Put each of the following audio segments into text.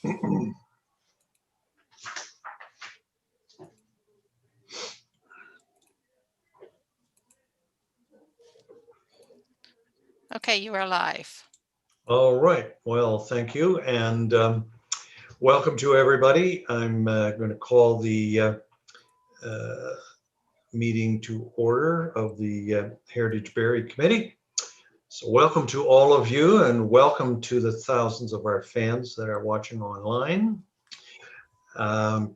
Okay, you are live. All right. Well, thank you. And welcome to everybody. I'm going to call the meeting to order of the Heritage Barrie Committee. So welcome to all of you, and welcome to the thousands of our fans that are watching online. The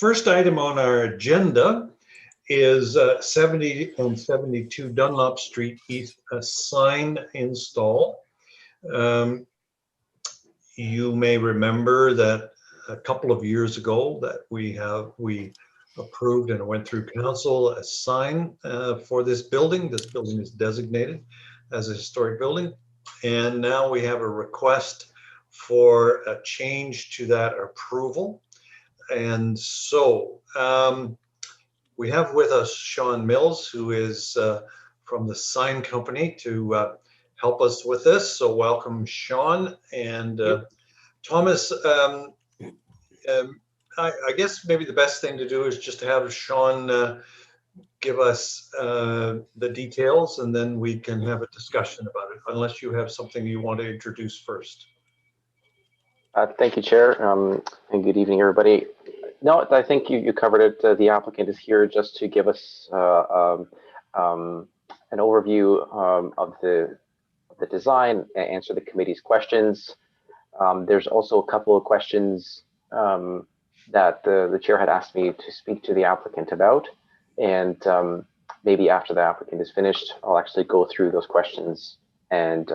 first item on our agenda is 70 and 72 Dunlop Street East, a sign install. You may remember that a couple of years ago that we approved and went through council a sign for this building. This building is designated as a historic building, and now we have a request for a change to that approval. And so we have with us Sean Mills, who is from the sign company, to help us with this. So welcome, Sean. And Thomas, I guess maybe the best thing to do is just to have Sean give us the details, and then we can have a discussion about it, unless you have something you want to introduce first. Thank you, Chair, and good evening, everybody. No, I think you covered it. The applicant is here just to give us an overview of the design and answer the committee's questions. There's also a couple of questions that the chair had asked me to speak to the applicant about, and maybe after the applicant is finished, I'll actually go through those questions and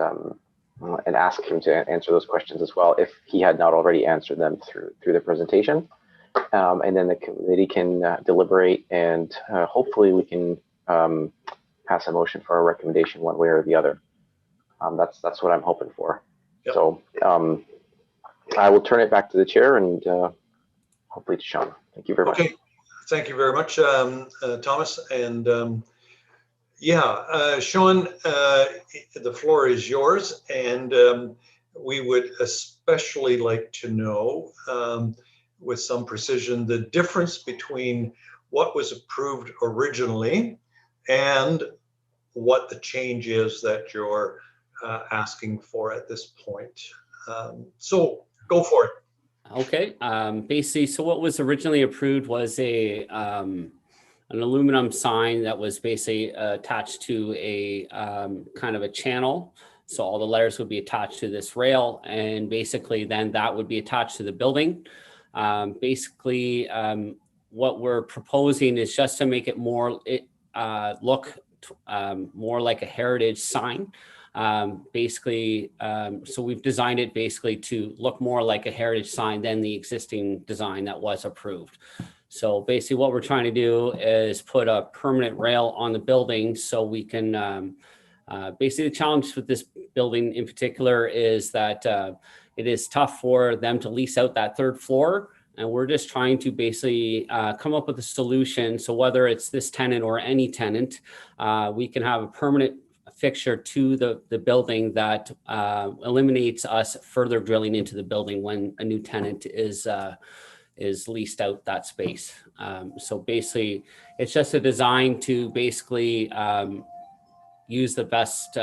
ask him to answer those questions as well, if he had not already answered them through the presentation. And then the committee can deliberate, and hopefully we can pass a motion for a recommendation one way or the other. That's what I'm hoping for. Yep. So I will turn it back to the chair and hopefully to Sean. Thank you very much. Okay, thank you very much, Thomas. And Sean, the floor is yours, and we would especially like to know with some precision the difference between what was approved originally and what the change is that you're asking for at this point. So go for it. Okay, basically, so what was originally approved was an aluminum sign that was basically attached to a kind of a channel. So all the letters would be attached to this rail, and basically then that would be attached to the building. What we're proposing is just to make it more look more like a heritage sign. So we've designed it basically to look more like a heritage sign than the existing design that was approved. So basically what we're trying to do is put a permanent rail on the building, so we can basically the challenge with this building in particular is that it is tough for them to lease out that third floor. And we're just trying to basically come up with a solution. So whether it's this tenant or any tenant, we can have a permanent fixture to the building that eliminates us further drilling into the building when a new tenant is leased out that space. So basically, it's just a design to basically use the best,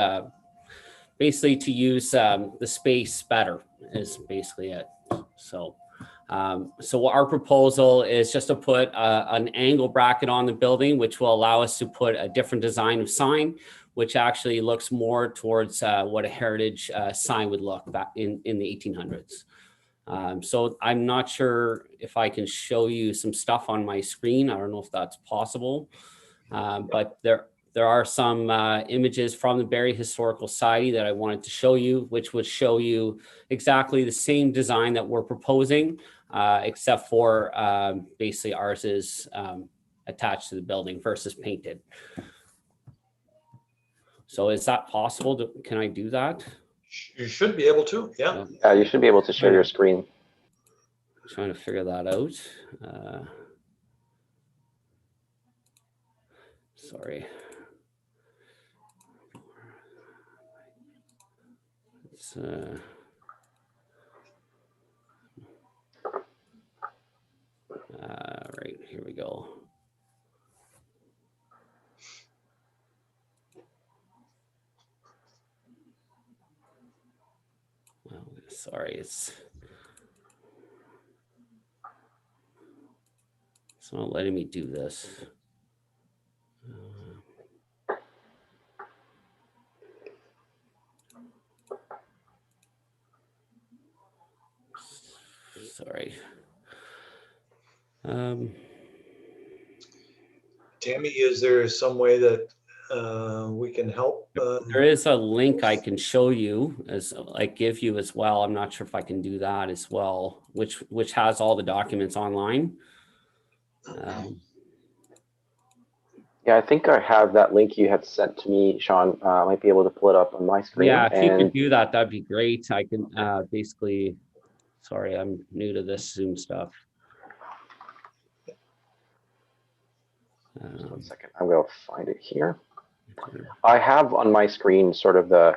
basically to use the space better is basically it. So our proposal is just to put an angle bracket on the building, which will allow us to put a different design of sign, which actually looks more towards what a heritage sign would look back in the 1800s. So I'm not sure if I can show you some stuff on my screen. I don't know if that's possible, but there are some images from the Barrie Historical Society that I wanted to show you, which would show you exactly the same design that we're proposing, except for basically ours is attached to the building versus painted. So is that possible? Can I do that? You should be able to, yeah. You should be able to share your screen. I'm trying to figure that out. Sorry. go. Oh, sorry, it's not letting me do this. Sorry. Tammy, is there some way that we can help? There is a link I can show you as like give you as well. I'm not sure if I can do that as well, which has all the documents online. Yeah, I think I have that link you had sent to me, Sean. I might be able to pull it up on my screen. Yeah, if you could do that, that'd be great. I can basically, sorry, I'm new to this Zoom stuff. Just 1 second, I'm going to find it here. I have on my screen sort of the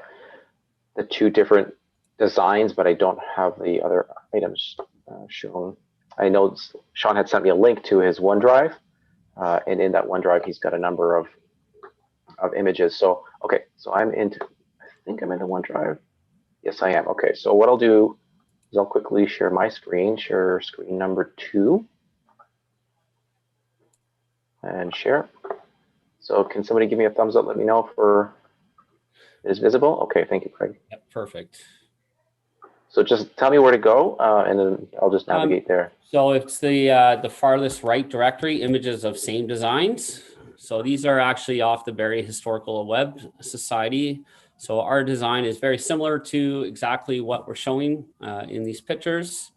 two different designs, but I don't have the other items shown. I know Sean had sent me a link to his OneDrive, and in that OneDrive, he's got a number of images. So, okay, so I think I'm in the OneDrive. Yes, I am. Okay, so what I'll do is I'll quickly share my screen, share screen number 2, and share. So can somebody give me a thumbs up? Let me know if it is visible. Okay, thank you, Craig. Yep, perfect. So just tell me where to go, and then I'll just navigate there. So it's the farthest right directory, images of same designs. So these are actually off the Barrie Historical Web Society. So our design is very similar to exactly what we're showing in these pictures.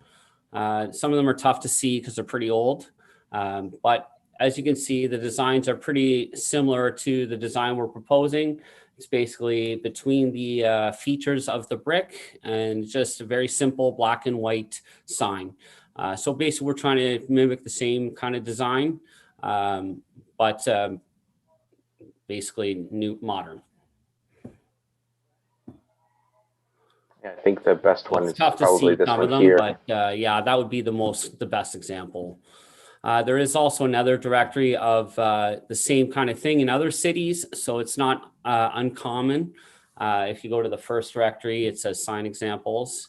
Some of them are tough to see because they're pretty old, but as you can see, the designs are pretty similar to the design we're proposing. It's basically between the features of the brick and just a very simple black and white sign. So basically we're trying to mimic the same kind of design, but basically new, modern. Yeah, I think the best one is tough to probably see this some one of them, here. but yeah, that would be the best example. There is also another directory of the same kind of thing in other cities, so it's not uncommon. If you go to the first directory, it says sign examples.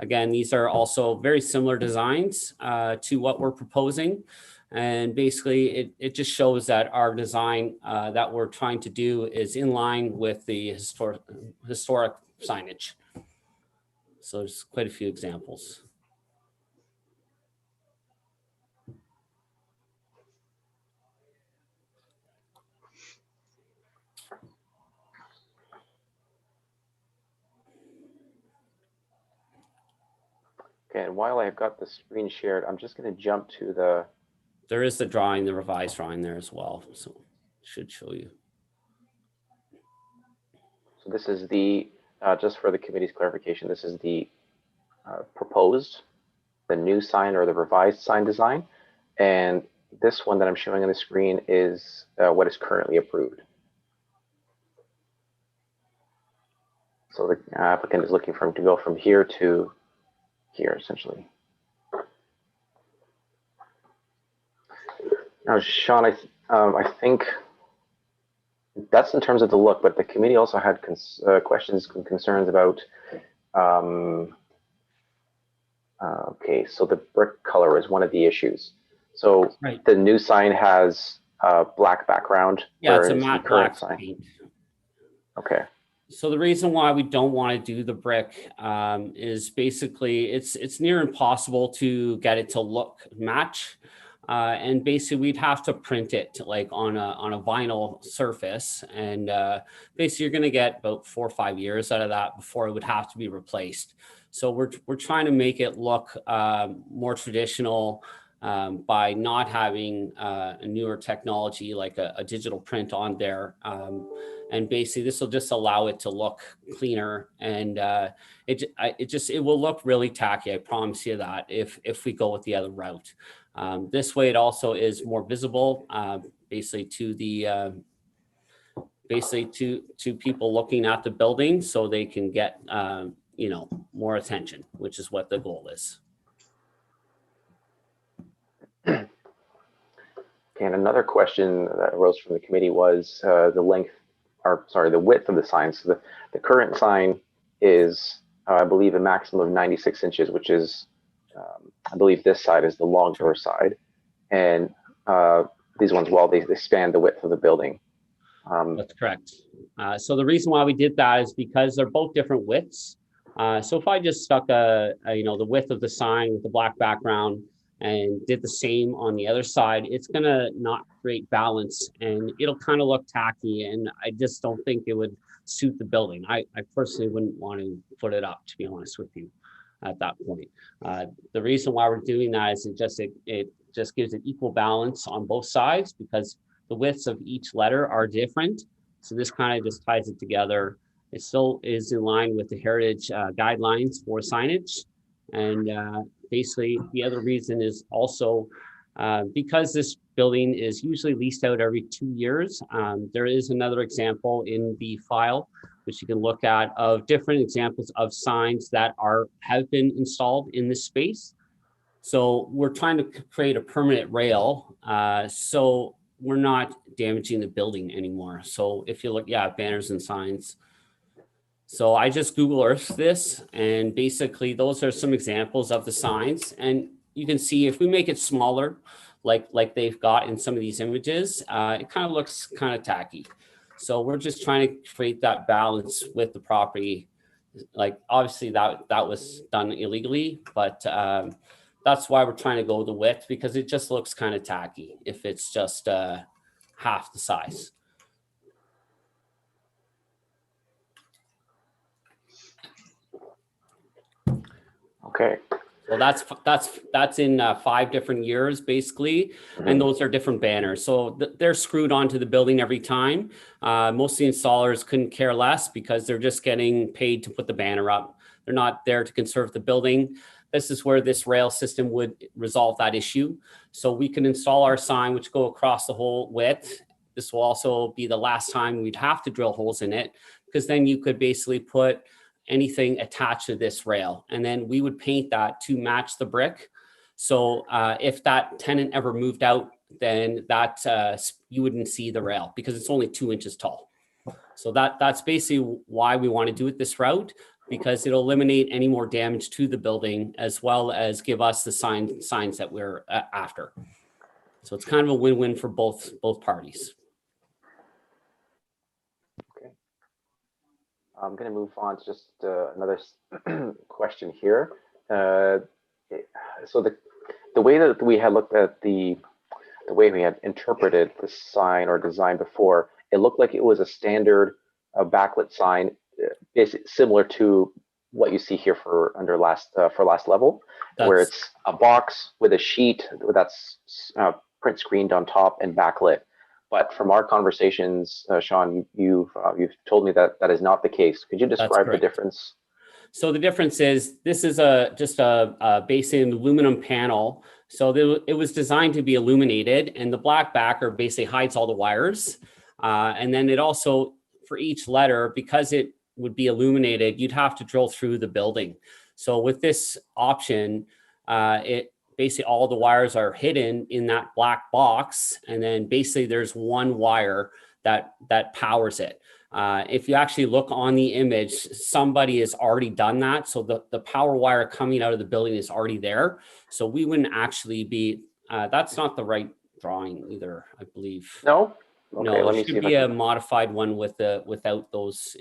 Again, these are also very similar designs to what we're proposing. And basically, it just shows that our design that we're trying to do is in line with the historic signage. So there's quite a few examples. Okay, and while I've got the screen shared, I'm just going to jump to the... There is the drawing, the revised drawing there as well, so it should show you. So this is the, just for the committee's clarification, this is the proposed, the new sign or the revised sign design. And this one that I'm showing on the screen is what is currently approved. So the applicant is looking for him to go from here to here, essentially. Now, Sean, I think that's in terms of the look, but the committee also had questions and concerns about, okay, so the brick color is one of the issues. So right. The new sign has a black background. Yeah, it's a matte black sign. Okay. So the reason why we don't want to do the brick is basically it's near impossible to get it to match. And basically we'd have to print it like on a vinyl surface, and basically you're going to get about 4 or 5 years out of that before it would have to be replaced. So we're trying to make it look more traditional by not having a newer technology like a digital print on there. And basically this will just allow it to look cleaner, and it will look really tacky. I promise you that if we go with the other route. This way it also is more visible, basically to the to people looking at the building, so they can get you know, more attention, which is what the goal is. Okay, and another question that arose from the committee was the width of the sign. So the current sign is, I believe, a maximum of 96 inches, which is, I believe this side is the long door side. And these ones, well, they span the width of the building. That's correct. So the reason why we did that is because they're both different widths. So if I just stuck the width of the sign with the black background and did the same on the other side, it's gonna not create balance and it'll kind of look tacky. And I just don't think it would suit the building. I personally wouldn't want to put it up, to be honest with you, at that point. The reason why we're doing that is it just gives it equal balance on both sides because the widths of each letter are different. So this kind of just ties it together. It still is in line with the heritage guidelines for signage. And basically the other reason is also because this building is usually leased out every 2 years. There is another example in the file, which you can look at, of different examples of signs that have been installed in this space. So we're trying to create a permanent rail. So we're not damaging the building anymore. So if you look, banners and signs. So I just Google Earth this, and basically those are some examples of the signs. And you can see if we make it smaller, like they've got in some of these images, it kind of looks kind of tacky. So we're just trying to create that balance with the property. Like obviously that was done illegally, but that's why we're trying to go the width, because it just looks kind of tacky if it's just half the size. Okay. So that's in 5 different years basically, and those are different banners. So they're screwed onto the building every time. Most of the installers couldn't care less because they're just getting paid to put the banner up. They're not there to conserve the building. This is where this rail system would resolve that issue. So we can install our sign, which go across the whole width. This will also be the last time we'd have to drill holes in it, because then you could basically put anything attached to this rail, and then we would paint that to match the brick. So if that tenant ever moved out, then that you wouldn't see the rail because it's only 2 inches tall. So that's basically why we want to do it this route, because it'll eliminate any more damage to the building as well as give us the signs that we're after. So it's kind of a win-win for both parties. I'm going to move on to just another question here. So the way that we had looked at the way we had interpreted the sign or design before, it looked like it was a standard backlit sign, basically similar to what you see here for last level, where it's a box with a sheet that's print screened on top and backlit. But from our conversations, Sean, you've told me that is not the case. Could you describe the difference? So the difference is this is just a basically an aluminum panel. So it was designed to be illuminated, and the black backer basically hides all the wires. And then it also, for each letter, because it would be illuminated, you'd have to drill through the building. So with this option, basically all the wires are hidden in that black box, and then basically there's one wire that powers it. If you actually look on the image, somebody has already done that. So the power wire coming out of the building is already there. So we wouldn't actually be, that's not the right drawing either, I believe. No? Okay, no, let me it see should be a modified one without those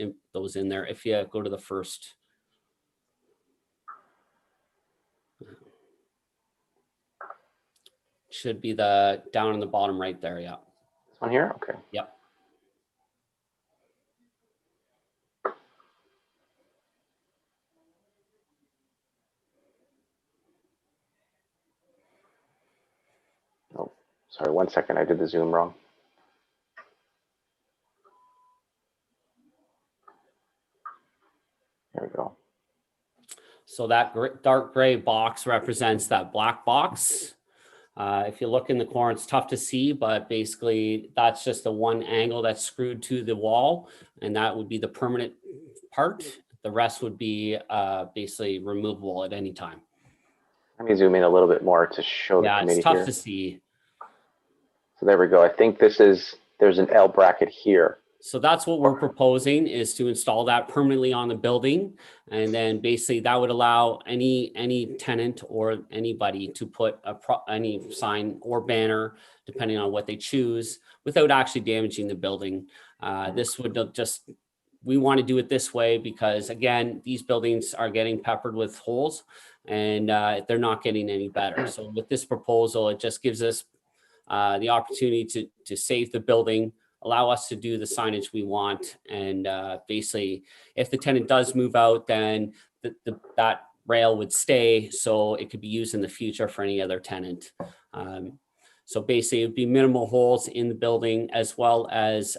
in there. If you go to the first. Should be the down in the bottom right there. Yeah. This one here? Okay. Yep. Oh, sorry, 1 second. I did the zoom wrong. There we go. So that dark gray box represents that black box. If you look in the corner, it's tough to see, but basically that's just the one angle that's screwed to the wall, and that would be the permanent part. The rest would be basically removable at any time. Let me zoom in a little bit more to show the committee here. Yeah, it's tough to see. So there we go. I think there's an L bracket here. So that's what we're proposing, is to install that permanently on the building. And then basically that would allow any tenant or anybody to put any sign or banner, depending on what they choose, without actually damaging the building. This would just, we want to do it this way because, again, these buildings are getting peppered with holes and they're not getting any better. So with this proposal, it just gives us the opportunity to save the building, allow us to do the signage we want. And basically, if the tenant does move out, then that rail would stay, so it could be used in the future for any other tenant. So basically, it would be minimal holes in the building as well as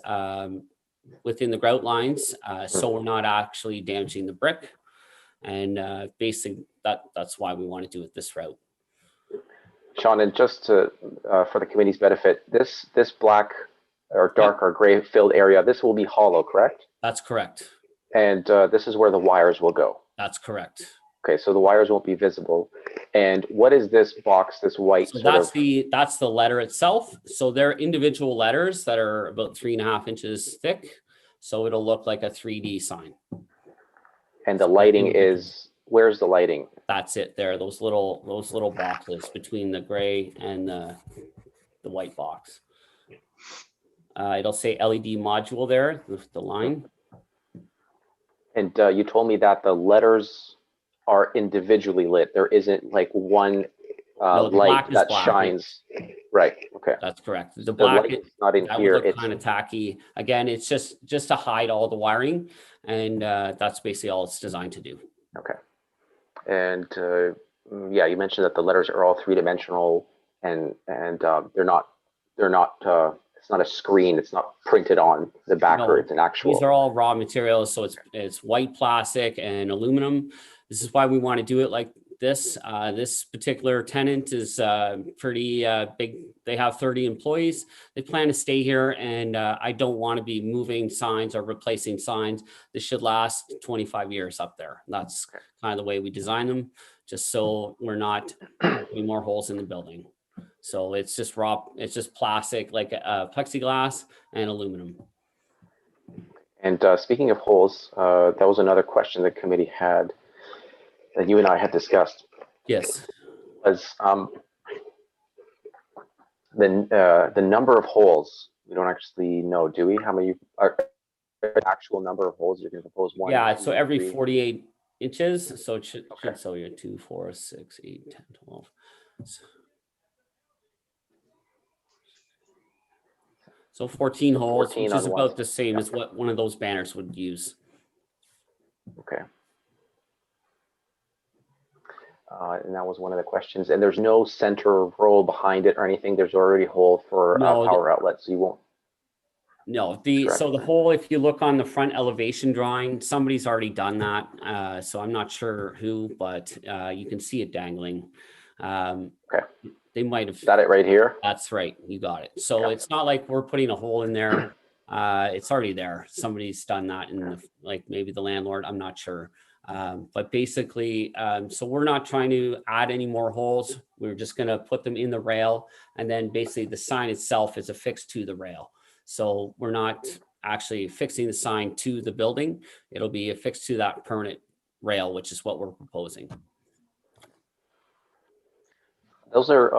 within the grout lines, so we're not actually damaging the brick. And basically, that's why we want to do it this route. Sean, and just to, for the committee's benefit, this black or dark or gray filled area, this will be hollow, correct? That's correct. And this is where the wires will go. That's correct. Okay, so the wires won't be visible. And what is this box, this white? So that's the letter itself. So they're individual letters that are about 3.5 inches thick. So it'll look like a 3D sign. And the lighting is, where's the lighting? That's it there. Those little boxes between the gray and the white box. It'll say LED module there with the line. And you told me that the letters are individually lit. There isn't like one light that shines. Right. Okay. That's correct. The black is not in that here. Would look kind of tacky. Again, it's just to hide all the wiring, and that's basically all it's designed to do. Okay. And yeah, you mentioned that the letters are all three-dimensional, and they're not. It's not a screen. It's not printed on the backer. No, it's an actual. These are all raw materials, so it's white plastic and aluminum. This is why we want to do it like this. This particular tenant is pretty big. They have 30 employees. They plan to stay here, and I don't want to be moving signs or replacing signs. This should last 25 years up there. That's kind of the way we design them, just so we're not putting more holes in the building. So it's just raw, it's just plastic, like plexiglass and aluminum. And speaking of holes, that was another question the committee had that you and I had discussed. Yes. Was the number of holes, we don't actually know, do we? How many are actual number of holes you're going to propose? One? Yeah, so every 48 inches. So it should show you 2, 4, 6, 8, 10, 12. So 14 holes, 14 which is about the same as what one of those banners would use. Okay. And that was one of the questions. And there's no center roll behind it or anything. There's already a hole for power outlet, so you won't. No, so the hole, if you look on the front elevation drawing, somebody's already done that. So I'm not sure who, but you can see it dangling. Okay. They might have. Is that it right here? That's right. You got it. So it's not like we're putting a hole in there. It's already there. Somebody's done that like maybe the landlord, I'm not sure. But basically, so we're not trying to add any more holes. We're just going to put them in the rail. And then basically the sign itself is affixed to the rail. So we're not actually fixing the sign to the building. It'll be affixed to that permanent rail, which is what we're proposing. Those are,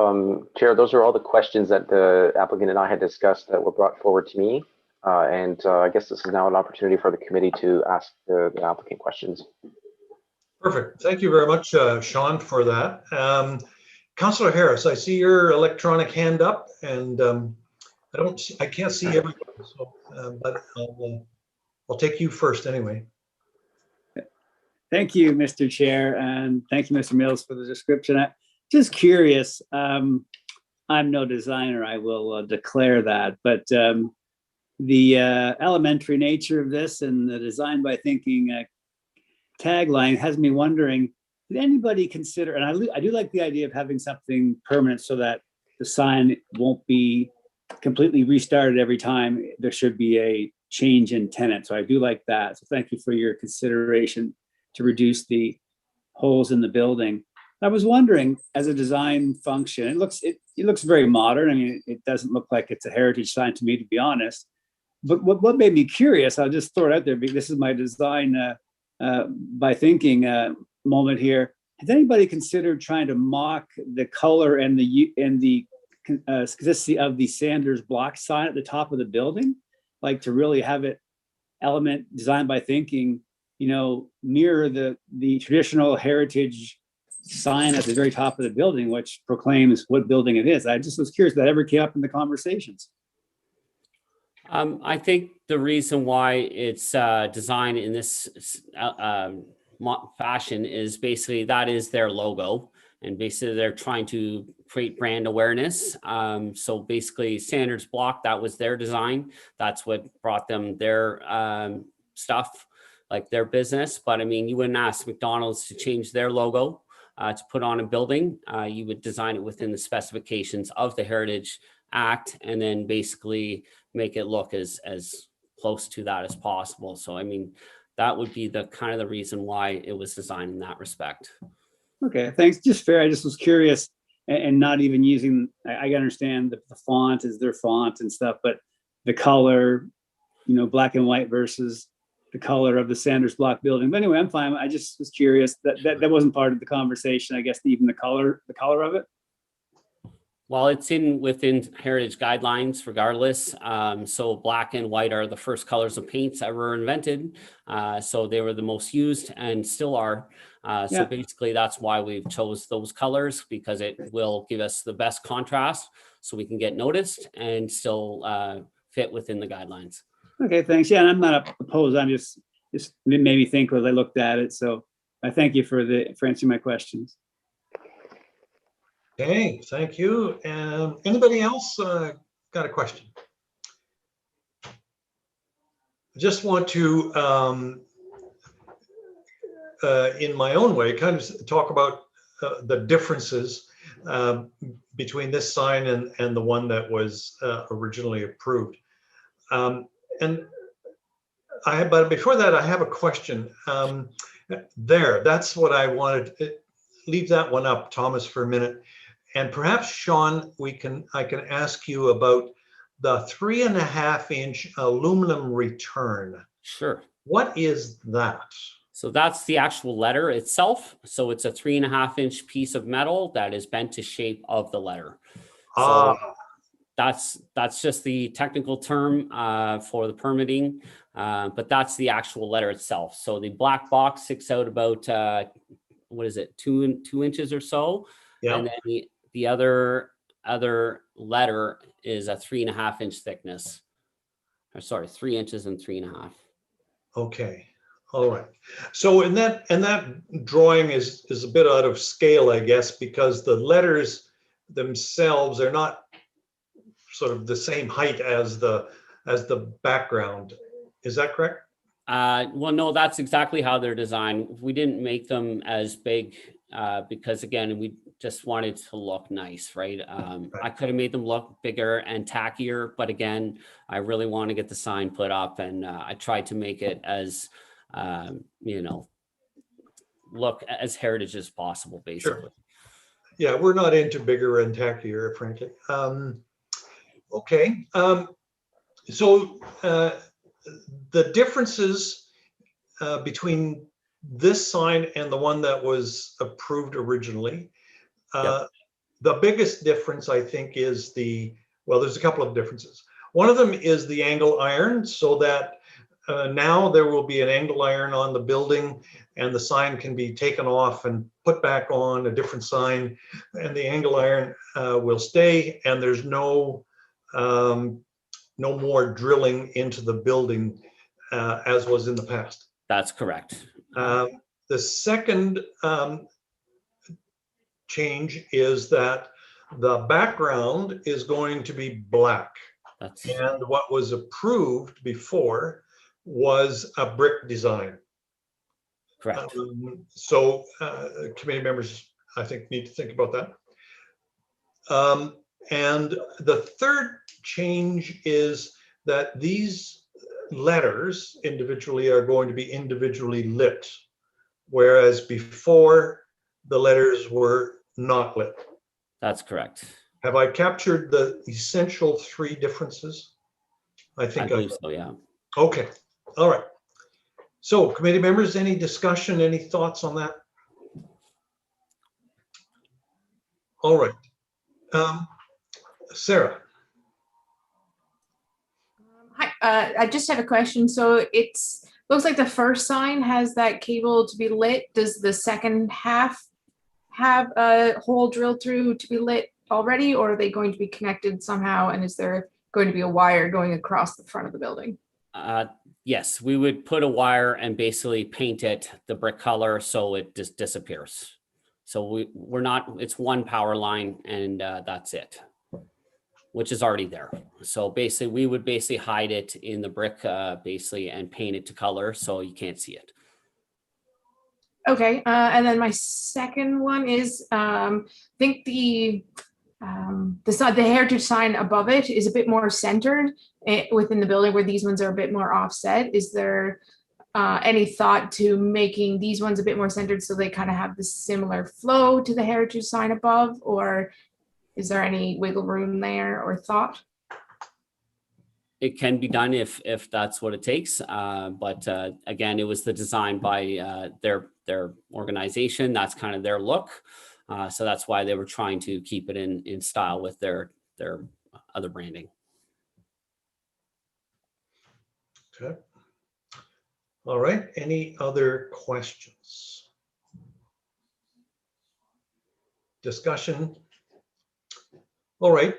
Chair, those are all the questions that the applicant and I had discussed that were brought forward to me. And I guess this is now an opportunity for the committee to ask the applicant questions. Perfect. Thank you very much, Sean, for that. Councillor Harris, I see your electronic hand up, and I can't see everyone, so, but I'll take you first anyway. Thank you, Mr. Chair, and thank you, Mr. Mills, for the description. Just curious, I'm no designer, I will declare that, but the elementary nature of this and the design by thinking tagline has me wondering, did anybody consider, and I do like the idea of having something permanent so that the sign won't be completely restarted every time there should be a change in tenant. So I do like that. So thank you for your consideration to reduce the holes in the building. I was wondering, as a design function, it looks very modern. I mean, it doesn't look like it's a heritage sign to me, to be honest. But what made me curious, I'll just throw it out there because this is my design by thinking moment here. Has anybody considered trying to mock the color and the consistency of the Sanders block sign at the top of the building? Like to really have it element designed by thinking, mirror the traditional heritage sign at the very top of the building, which proclaims what building it is. I just was curious if that ever came up in the conversations. I think the reason why it's designed in this fashion is basically that is their logo, and basically they're trying to create brand awareness. So basically Sanders Block, that was their design. That's what brought them their stuff, like their business. But I mean, you wouldn't ask McDonald's to change their logo to put on a building. You would design it within the specifications of the Heritage Act, and then basically make it look as close to that as possible. So, I mean, that would be the kind of the reason why it was designed in that respect. Okay, thanks. Just fair. I just was curious, and not even using, I understand the font is their font and stuff, but the color, black and white versus the color of the Sanders Block building. But anyway, I'm fine. I just was curious. That wasn't part of the conversation, I guess, even the color of it. Well, it's within heritage guidelines regardless. So black and white are the first colors of paints ever invented. So they were the most used and still are. So basically that's why we've chose those colors, because it will give us the best contrast so we can get noticed and still fit within the guidelines. Okay, thanks. Yeah, and I'm not opposed. I'm just it made me think as I looked at it. So I thank you for answering my questions. Okay, thank you. And anybody else got a question? I just want to, in my own way, kind of talk about the differences between this sign and the one that was originally approved. But before that, I have a question. That's what I wanted. Leave that one up, Thomas, for a minute. And perhaps, Sean, I can ask you about the 3.5-inch aluminum return. Sure. What is that? So that's the actual letter itself. So it's a 3.5-inch piece of metal that is bent to shape of the letter. So that's just the technical term for the permitting, but that's the actual letter itself. So the black box sticks out about, 2 inches or so. Yeah. And then the other letter is a 3.5-inch thickness. Or sorry, 3 inches and 3.5. Okay. All right. So and that drawing is a bit out of scale, I guess, because the letters themselves are not sort of the same height as the background. Is that correct? Well, no, that's exactly how they're designed. We didn't make them as big because, again, we just wanted to look nice, right? I could have made them look bigger and tackier, but again, I really want to get the sign put up, and I tried to make it as, look as heritage as possible, basically. Sure. Yeah, we're not into bigger and tackier, frankly. Okay. So the differences between this sign and the one that was approved originally, the biggest difference, I think, is there's a couple of differences. One of them is the angle iron, so that now there will be an angle iron on the building, and the sign can be taken off and put back on a different sign, and the angle iron will stay, and there's no more drilling into the building as was in the past. That's correct. The second change is that the background is going to be black. And what was approved before was a brick design. Correct. So committee members, I think, need to think about that. And the third change is that these letters individually are going to be individually lit, whereas before the letters were not lit. That's correct. Have I captured the essential three differences? I I think believe so, yeah. okay, all right. So committee members, any discussion, any thoughts on that? All right. Sarah. Hi, I just have a question. So it's looks like the first sign has that cable to be lit. Does the second half have a hole drilled through to be lit already, or are they going to be connected somehow? And is there going to be a wire going across the front of the building? Yes, we would put a wire and basically paint it the brick color so it just disappears. So we're not, it's one power line and that's it, which is already there. So basically we would basically hide it in the brick basically and paint it to color so you can't see it. Okay, and then my second one is, I think the heritage sign above it is a bit more centered within the building, where these ones are a bit more offset. Is there any thought to making these ones a bit more centered so they kind of have the similar flow to the heritage sign above, or is there any wiggle room there or thought? It can be done if that's what it takes. But again, it was the design by their organization. That's kind of their look. So that's why they were trying to keep it in style with their other branding. Okay. All right. Any other questions? Discussion? All right.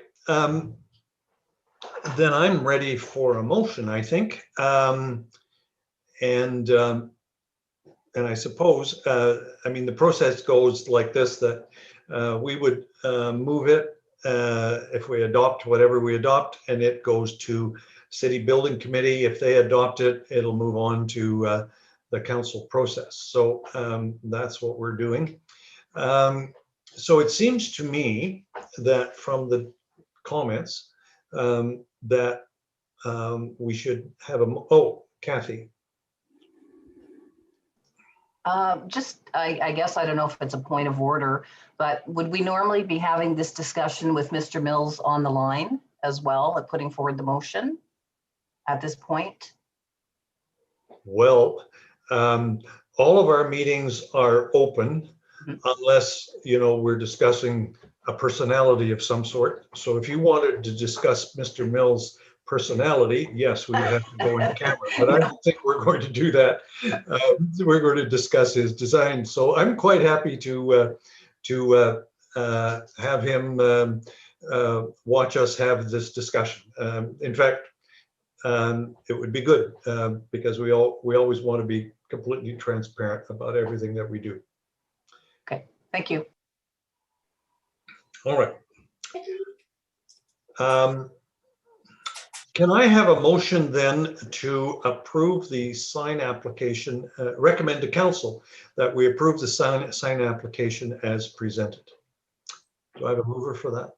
Then I'm ready for a motion, I think. And I suppose, I mean, the process goes like this, that we would move it if we adopt whatever we adopt, and it goes to City Building Committee. If they adopt it, it'll move on to the council process. So that's what we're doing. So it seems to me that from the comments that we should have a, oh, Kathy. I guess, I don't know if it's a point of order, but would we normally be having this discussion with Mr. Mills on the line as well, at putting forward the motion at this point? Well, all of our meetings are open unless, you know, we're discussing a personality of some sort. So if you wanted to discuss Mr. Mills' personality, yes, we would have to go in camera, but I don't think we're going to do that. We're going to discuss his design. So I'm quite happy to have him watch us have this discussion. In fact, it would be good because we always want to be completely transparent about everything that we do. Okay, thank you. All right. Can I have a motion then to approve the sign application, recommend to council that we approve the sign application as presented? Do I have a mover for that?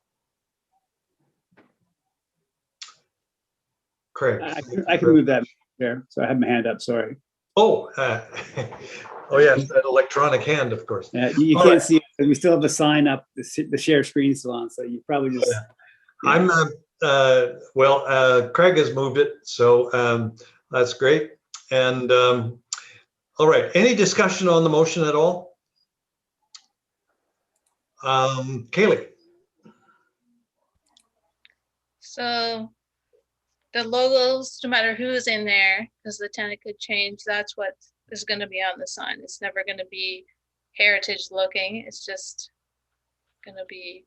Craig. I can move that there. So I have my hand up, sorry. Oh, oh yes, that electronic hand, of course. You All can't right. see it, but we still have the sign up, the share screen still on, so you probably just. I'm Craig has moved it, so that's great. And all right, any discussion on the motion at all? Kaylee. So the logos, no matter who's in there, because the tenant could change, that's what is going to be on the sign. It's never going to be heritage looking. It's just going to be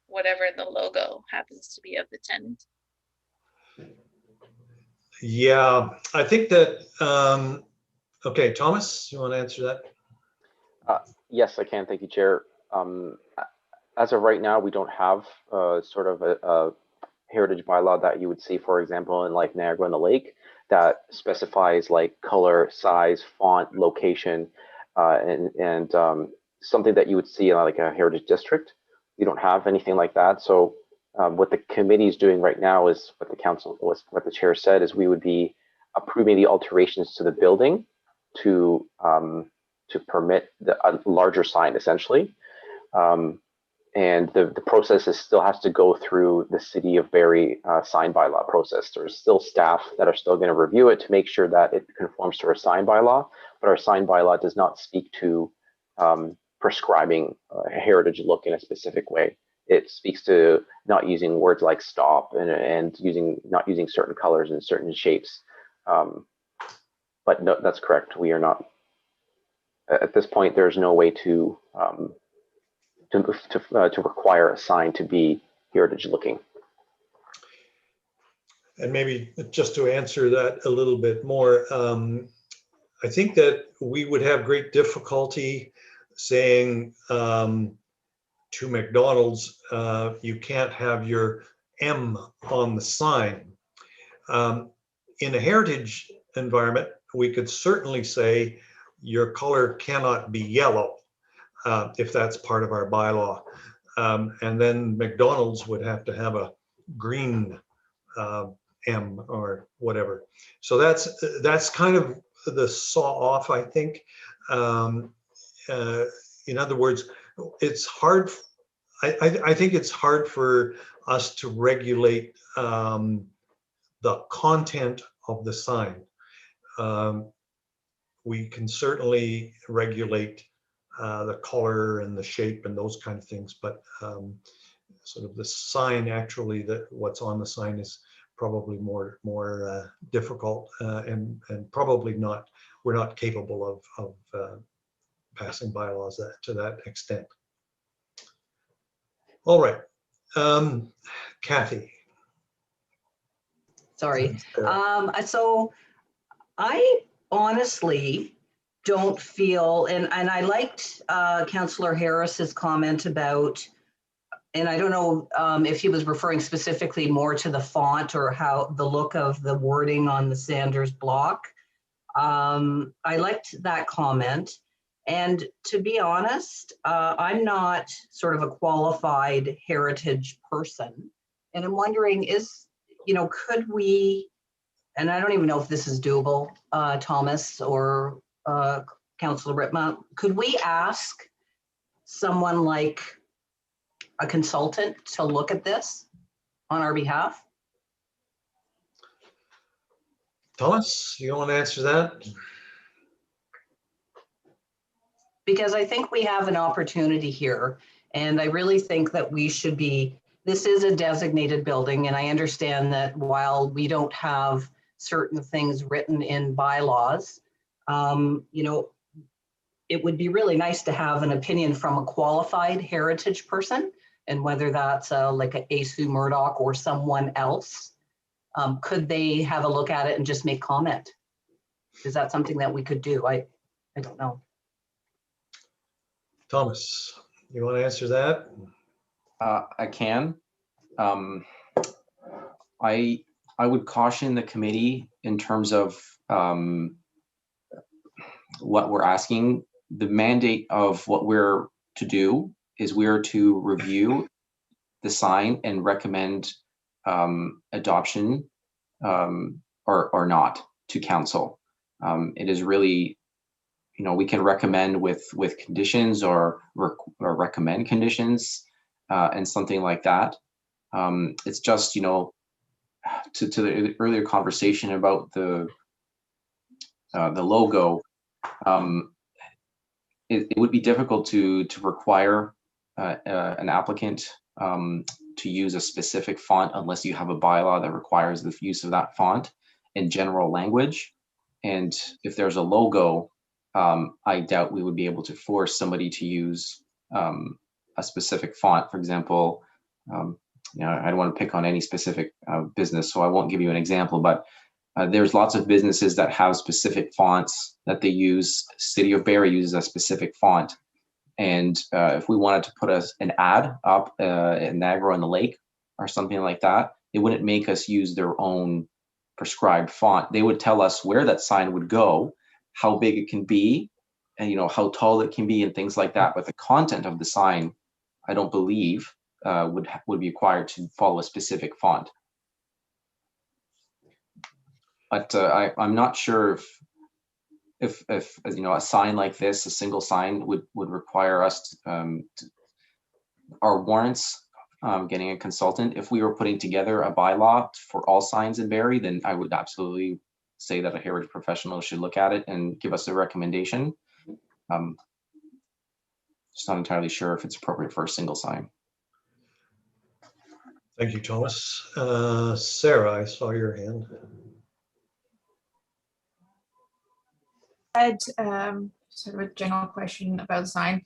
whatever the logo happens to be of the tenant. Yeah, I think that, okay, Thomas, you want to answer that? Yes, I can. Thank you, Chair. As of right now, we don't have sort of a heritage bylaw that you would see, for example, in like Niagara on the Lake, that specifies like color, size, font, location, and something that you would see in like a heritage district. We don't have anything like that. So what the committee is doing right now is what the council, what the chair said, is we would be approving the alterations to the building to permit a larger sign, essentially. And the process still has to go through the City of Barrie sign bylaw process. There's still staff that are still going to review it to make sure that it conforms to our sign bylaw, but our sign bylaw does not speak to prescribing a heritage look in a specific way. It speaks to not using words like stop and not using certain colors and certain shapes. But no, that's correct. We are not, at this point, there's no way to require a sign to be heritage looking. And maybe just to answer that a little bit more, I think that we would have great difficulty saying to McDonald's, you can't have your M on the sign. In a heritage environment, we could certainly say your color cannot be yellow. If that's part of our bylaw. And then McDonald's would have to have a green M or whatever. So that's kind of the saw off, I think. In other words, it's hard. I think it's hard for us to regulate the content of the sign. We can certainly regulate the color and the shape and those kind of things, but sort of the sign, actually, that what's on the sign is probably more difficult and probably not, we're not capable of passing bylaws to that extent. All right, Kathy. Sorry. So I honestly don't feel, and I liked Councillor Harris's comment about, and I don't know if he was referring specifically more to the font or how the look of the wording on the Sanders block. I liked that comment. And to be honest, I'm not sort of a qualified heritage person. And I'm wondering could we, and I don't even know if this is doable, Thomas or Councillor Ritma, could we ask someone like a consultant to look at this on our behalf? Thomas, you want to answer that? Because I think we have an opportunity here, and I really think that we should be, this is a designated building, and I understand that while we don't have certain things written in bylaws, it would be really nice to have an opinion from a qualified heritage person, and whether that's like a Sue Murdoch or someone else, could they have a look at it and just make comment? Is that something that we could do? I don't know. Thomas, you want to answer that? I can. I would caution the committee in terms of what we're asking. The mandate of what we're to do is we're to review the sign and recommend adoption or not to council. It is really, we can recommend with conditions or recommend conditions and something like that. It's just, to the earlier conversation about the logo, it would be difficult to require an applicant to use a specific font unless you have a bylaw that requires the use of that font in general language. And if there's a logo, I doubt we would be able to force somebody to use a specific font. For example, I don't want to pick on any specific business, so I won't give you an example, but there's lots of businesses that have specific fonts that they use. City of Barrie uses a specific font. And if we wanted to put an ad up in Niagara on the Lake or something like that, they wouldn't make us use their own prescribed font. They would tell us where that sign would go, how big it can be, and how tall it can be and things like that. But the content of the sign, I don't believe would be required to follow a specific font. But I'm not sure if you know, a sign like this, a single sign would require us our warrants, getting a consultant. If we were putting together a bylaw for all signs in Barrie, then I would absolutely say that a heritage professional should look at it and give us a recommendation. Just not entirely sure if it's appropriate for a single sign. Thank you, Thomas. Sarah, I saw your hand. I had sort of a general question about the sign.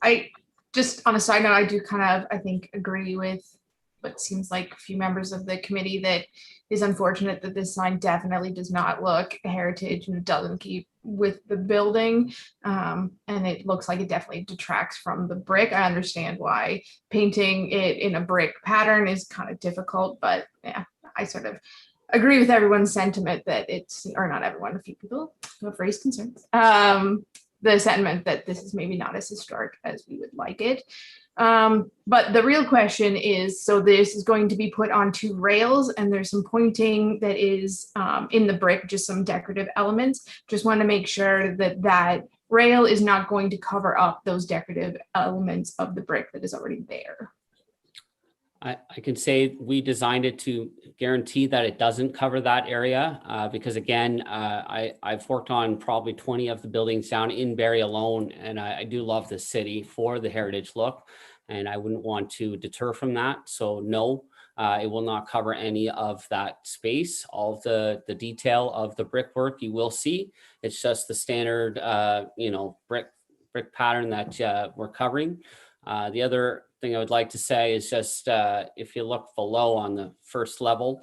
I just, on a side note, I do kind of, I think, agree with what seems like a few members of the committee that is unfortunate that this sign definitely does not look heritage and it doesn't keep with the building. And it looks like it definitely detracts from the brick. I understand why painting it in a brick pattern is kind of difficult, but yeah, I sort of agree with everyone's sentiment that it's, or not everyone, a few people who have raised concerns. The sentiment that this is maybe not as historic as we would like it. But the real question is, so this is going to be put on 2 rails and there's some pointing that is in the brick, just some decorative elements. Just want to make sure that that rail is not going to cover up those decorative elements of the brick that is already there. I can say we designed it to guarantee that it doesn't cover that area because again, I've worked on probably 20 of the buildings down in Barrie alone, and I do love the city for the heritage look, and I wouldn't want to deter from that. So no, it will not cover any of that space. All of the detail of the brickwork you will see. It's just the standard, you know, brick pattern that we're covering. The other thing I would like to say is just if you look below on the first level,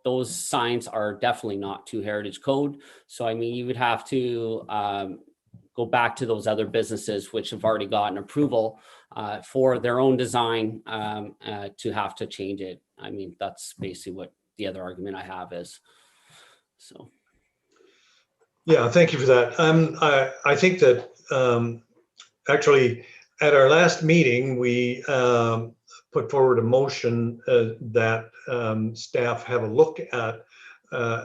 those signs are definitely not to heritage code. So I mean, you would have to go back to those other businesses which have already gotten approval for their own design to have to change it. I mean, that's basically what the other argument I have is. So. Yeah, thank you for that. I think that actually, at our last meeting, we put forward a motion that staff have a look at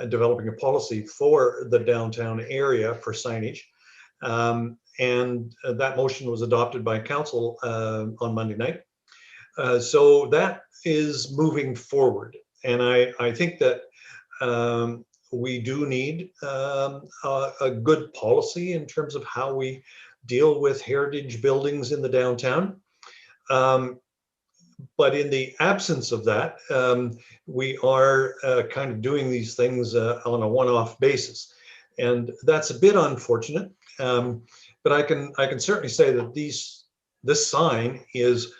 developing a policy for the downtown area for signage. And that motion was adopted by council on Monday night. So that is moving forward. And I think that we do need a good policy in terms of how we deal with heritage buildings in the downtown. But in the absence of that, we are kind of doing these things on a one-off basis. And that's a bit unfortunate. But I can certainly say that this sign is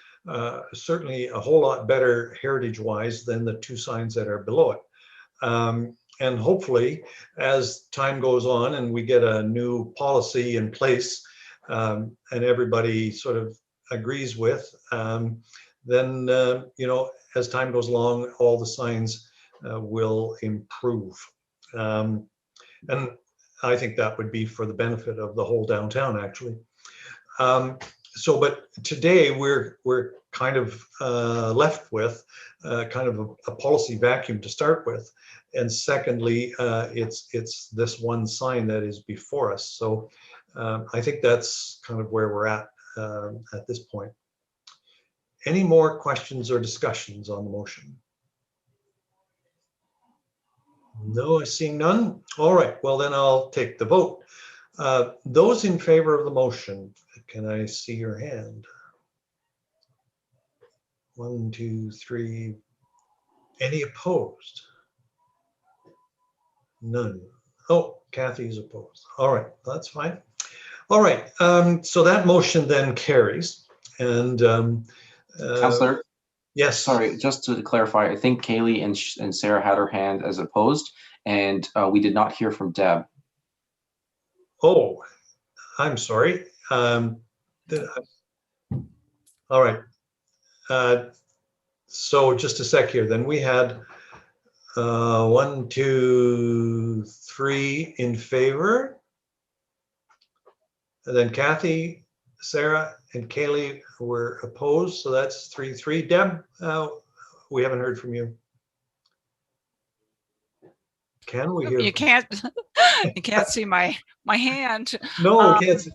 certainly a whole lot better heritage-wise than the 2 signs that are below it. And hopefully, as time goes on and we get a new policy in place, and everybody sort of agrees with, then, you know, as time goes along, all the signs will improve. And I think that would be for the benefit of the whole downtown, actually. But today we're kind of left with kind of a policy vacuum to start with. And secondly, it's this one sign that is before us. So I think that's kind of where we're at this point. Any more questions or discussions on the motion? No, I see none. All right, well then I'll take the vote. Those in favor of the motion, can I see your hand? 1, 2, 3. Any opposed? None. Oh, Kathy is opposed. All right, that's fine. All right, so that motion then carries. And Councillor? Yes. Sorry, just to clarify, I think Kaylee and Sarah had her hand as opposed, and we did not hear from Deb. Oh, I'm sorry. All right. So just a sec here. Then we had 1, 2, 3 in favor. And then Kathy, Sarah, and Kaylee were opposed. So that's 3-3. Deb, we haven't heard from you. Can we hear? You can't, you can't see my hand. No, we can't.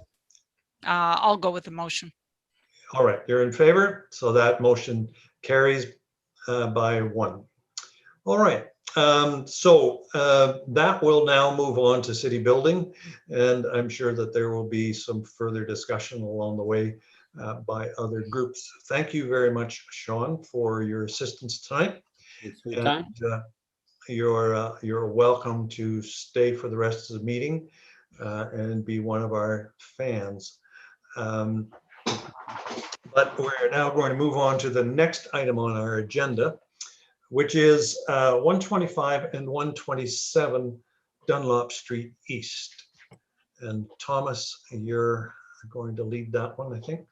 I'll go with the motion. All right, you're in favor, so that motion carries by 1. All right, that will now move on to city building, and I'm sure that there will be some further discussion along the way by other groups. Thank you very much, Sean, for your assistance tonight. Thanks for your time. You're welcome to stay for the rest of the meeting and be one of our fans. But we're now going to move on to the next item on our agenda, which is 125 and 127 Dunlop Street East. And Thomas, you're going to lead that one, I think.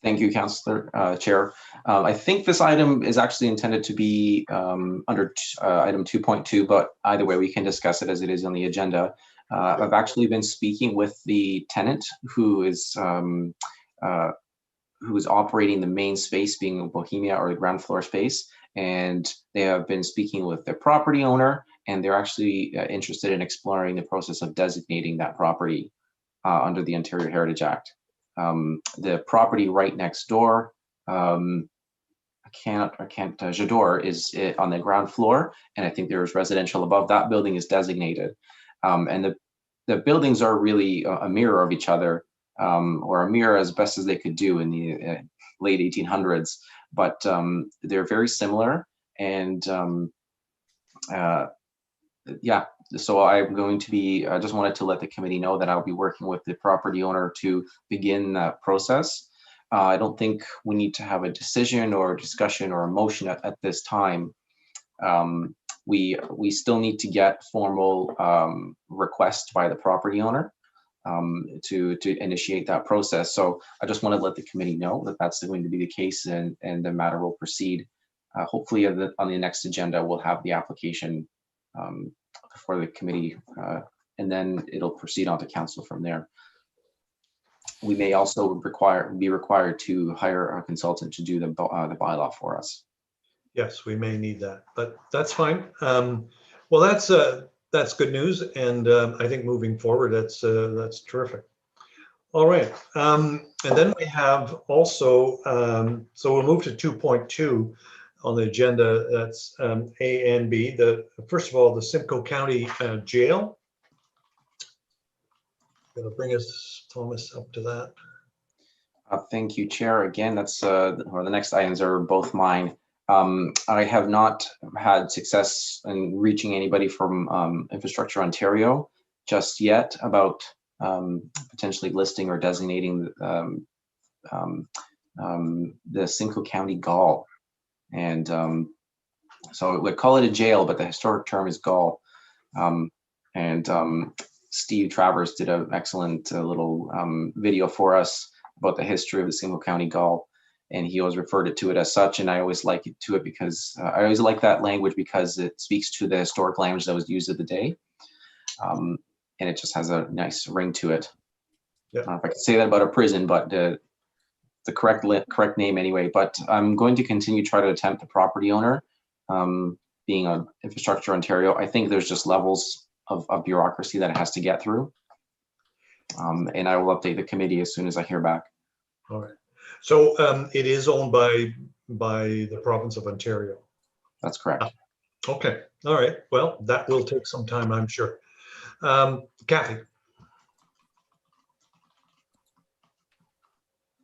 Thank you, Councillor Chair. I think this item is actually intended to be under item 2.2, but either way, we can discuss it as it is on the agenda. I've actually been speaking with the tenant who is operating the main space, being Bohemia, or the ground floor space, and they have been speaking with the property owner, and they're actually interested in exploring the process of designating that property under the Ontario Heritage Act. The property right next door, Jador, is on the ground floor, and I think there's residential above. That building is designated, and the buildings are really a mirror of each other, or a mirror as best as they could do in the late 1800s. But they're very similar, and yeah. So I'm going to be, I just wanted to let the committee know that I'll be working with the property owner to begin that process. I don't think we need to have a decision or a discussion or a motion at this time. We still need to get formal request by the property owner to initiate that process. So I just want to let the committee know that that's going to be the case, and the matter will proceed. Hopefully on the next agenda, we'll have the application for the committee, and then it'll proceed on to council from there. We may also be required to hire a consultant to do the bylaw for us. Yes, we may need that, but that's fine. Well, that's good news, and I think moving forward, that's terrific. All right, and then we have also, so we'll move to 2.2 on the agenda. That's A and B. First of all, the Simcoe County Jail. Gonna bring us, Thomas, up to that. Thank you, Chair. Again, that's or the next items are both mine. I have not had success in reaching anybody from Infrastructure Ontario just yet about potentially listing or designating the Simcoe County Gall. And so we call it a jail, but the historic term is Gall. Steve Travers did an excellent little video for us about the history of the Simcoe County Gall, and he always referred to it as such. And I always like it to it because I always like that language because it speaks to the historic language that was used at the day, and it just has a nice ring to it. Yeah. I don't know if I could say that about a prison, but the correct name anyway. But I'm going to continue to try to attempt the property owner, being on Infrastructure Ontario. I think there's just levels of bureaucracy that it has to get through. And I will update the committee as soon as I hear back. All right. So it is owned by the province of Ontario. That's correct. Okay. All right. Well, that will take some time, I'm sure. Kathy.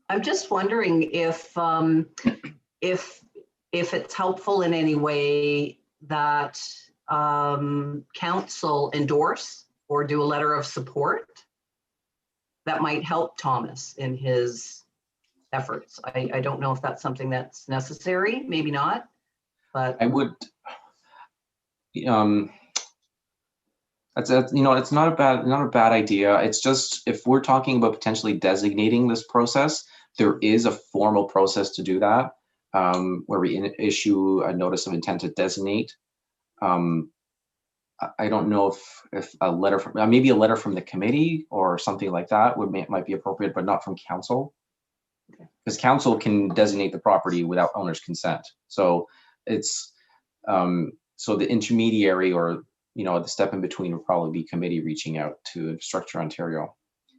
I'm just wondering if it's helpful in any way that council endorse or do a letter of support that might help Thomas in his efforts. I don't know if that's something that's necessary, maybe not, but I would, it's not a bad idea. It's just, if we're talking about potentially designating this process, there is a formal process to do that, where we issue a notice of intent to designate. I don't know if a letter from, maybe a letter from the committee or something like that might be appropriate, but not from council, because council can designate the property without owner's consent. So it's so the intermediary or the step in between would probably be committee reaching out to Infrastructure Ontario.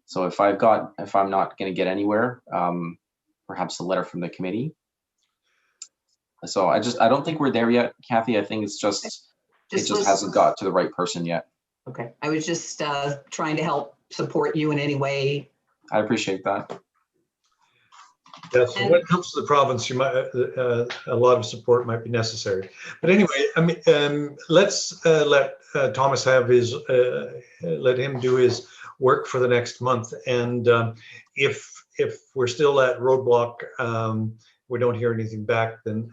So if I'm not going to get anywhere, perhaps a letter from the committee. So I don't think we're there yet, Kathy. I think it just hasn't got to the right person yet. Okay, I was just trying to help support you in any way. I appreciate that. Yes, when it comes to the province, you might a lot of support might be necessary. But anyway, I mean, let's let Thomas have his let him do his work for the next month, and if we're still at roadblock, we don't hear anything back, then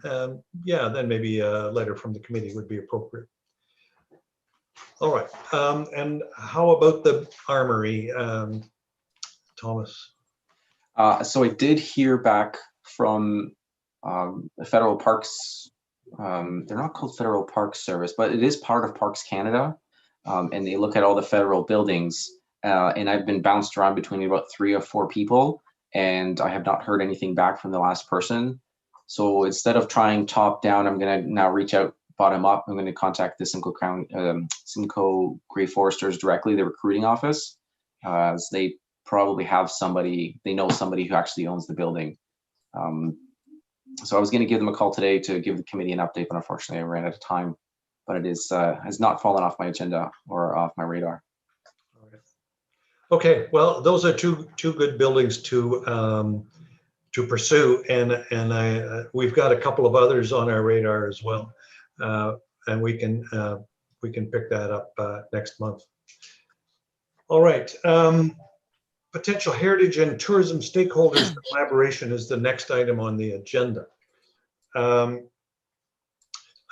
yeah, then maybe a letter from the committee would be appropriate. All right, and how about the Armory, Thomas? So I did hear back from the Federal Parks. They're not called Federal Parks Service, but it is part of Parks Canada, and they look at all the federal buildings. And I've been bounced around between about 3 or 4 people, and I have not heard anything back from the last person. So instead of trying top down, I'm going to now reach out bottom up. I'm going to contact the Simcoe Grey Foresters directly, the recruiting office, as they probably have somebody, they know somebody who actually owns the building. So I was going to give them a call today to give the committee an update, but unfortunately I ran out of time. But it is has not fallen off my agenda or off my radar. Okay, well, those are two good buildings to pursue, and we've got a couple of others on our radar as well, and we can pick that up next month. All right, potential heritage and tourism stakeholders collaboration is the next item on the agenda. I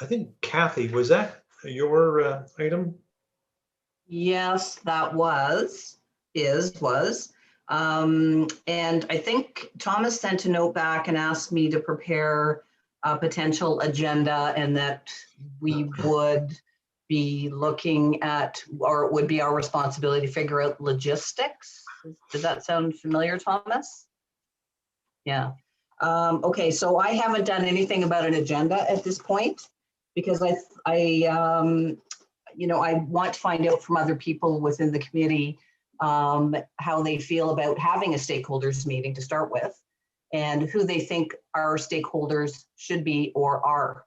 think Kathy, was that your item? Yes, that was. And I think Thomas sent a note back and asked me to prepare a potential agenda, and that we would be looking at, or it would be our responsibility to figure out logistics. Does that sound familiar, Thomas? Yeah. Okay, so I haven't done anything about an agenda at this point, because I want to find out from other people within the committee how they feel about having a stakeholders meeting to start with, and who they think our stakeholders should be or are.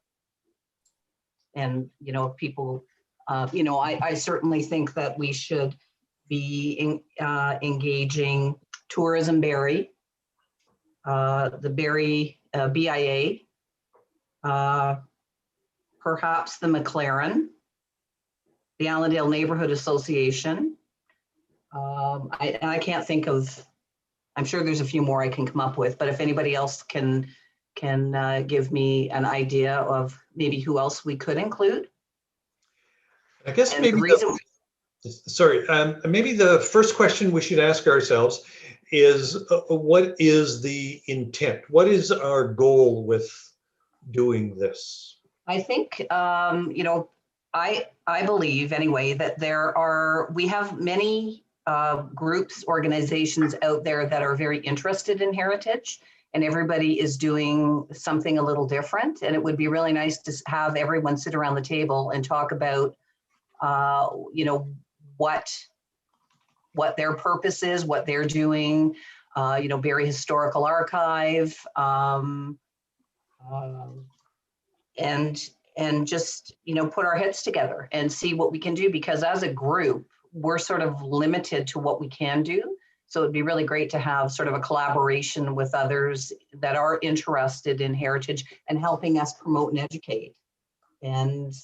And, people, I certainly think that we should be engaging Tourism Barrie, the Barrie BIA, perhaps the McLaren, the Allendale Neighborhood Association. I can't think of, I'm sure there's a few more I can come up with, but if anybody else can give me an idea of maybe who else we could include. I guess And maybe, maybe the first question we should ask ourselves is, what is the intent? What is our goal with doing this? I think, I believe anyway that we have many groups, organizations out there that are very interested in heritage, and everybody is doing something a little different. And it would be really nice to have everyone sit around the table and talk about, what their purpose is, what they're doing, Barrie Historical Archive, and just, put our heads together and see what we can do, because as a group, we're sort of limited to what we can do. So it'd be really great to have sort of a collaboration with others that are interested in heritage and helping us promote and educate. And,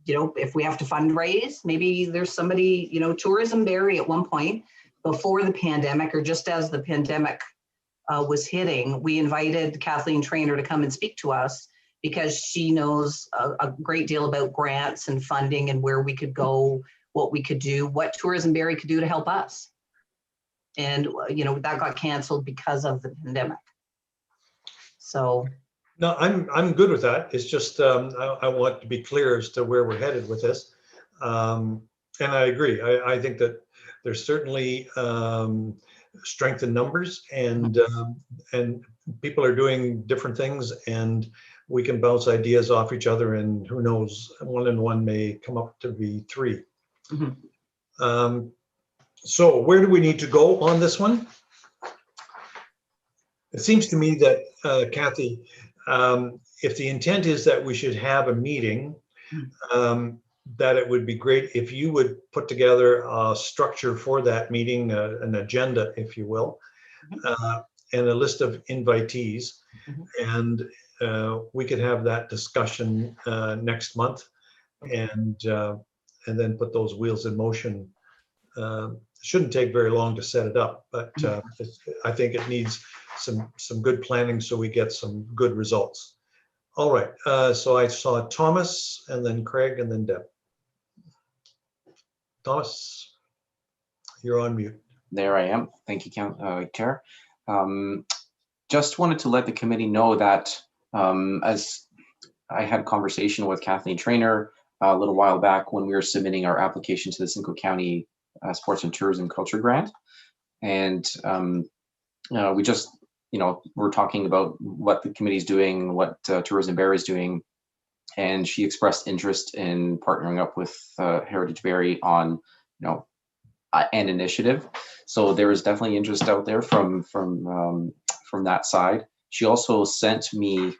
if we have to fundraise, maybe there's somebody, Tourism Barrie at one point before the pandemic, or just as the pandemic was hitting, we invited Kathleen Trainer to come and speak to us, because she knows a great deal about grants and funding and where we could go, what we could do, what Tourism Barrie could do to help us. And, that got canceled because of the pandemic. So. No, I'm good with that. It's just, I want to be clear as to where we're headed with this. And I agree. I think that there's certainly strength in numbers, and people are doing different things, and we can bounce ideas off each other, and who knows, 1 and 1 may come up to be 3. Mhm. So where do we need to go on this one? It seems to me that, Kathy, if the intent is that we should have a meeting, that it would be great if you would put together a structure for that meeting, an agenda, if you will, and a list of invitees. And we could have that discussion next month, and then put those wheels in motion. Shouldn't take very long to set it up, but I think it needs some good planning so we get some good results. All right, so I saw Thomas, and then Craig, and then Deb. Thomas, you're on mute. There I am. Thank you, Chair. Just wanted to let the committee know that as I had a conversation with Kathleen Trainer a little while back when we were submitting our application to the Simcoe County Sports and Tourism Culture Grant. And we just, we're talking about what the committee's doing, what Tourism Barrie is doing. And she expressed interest in partnering up with Heritage Barrie on, an initiative. So there is definitely interest out there from that side. She also sent me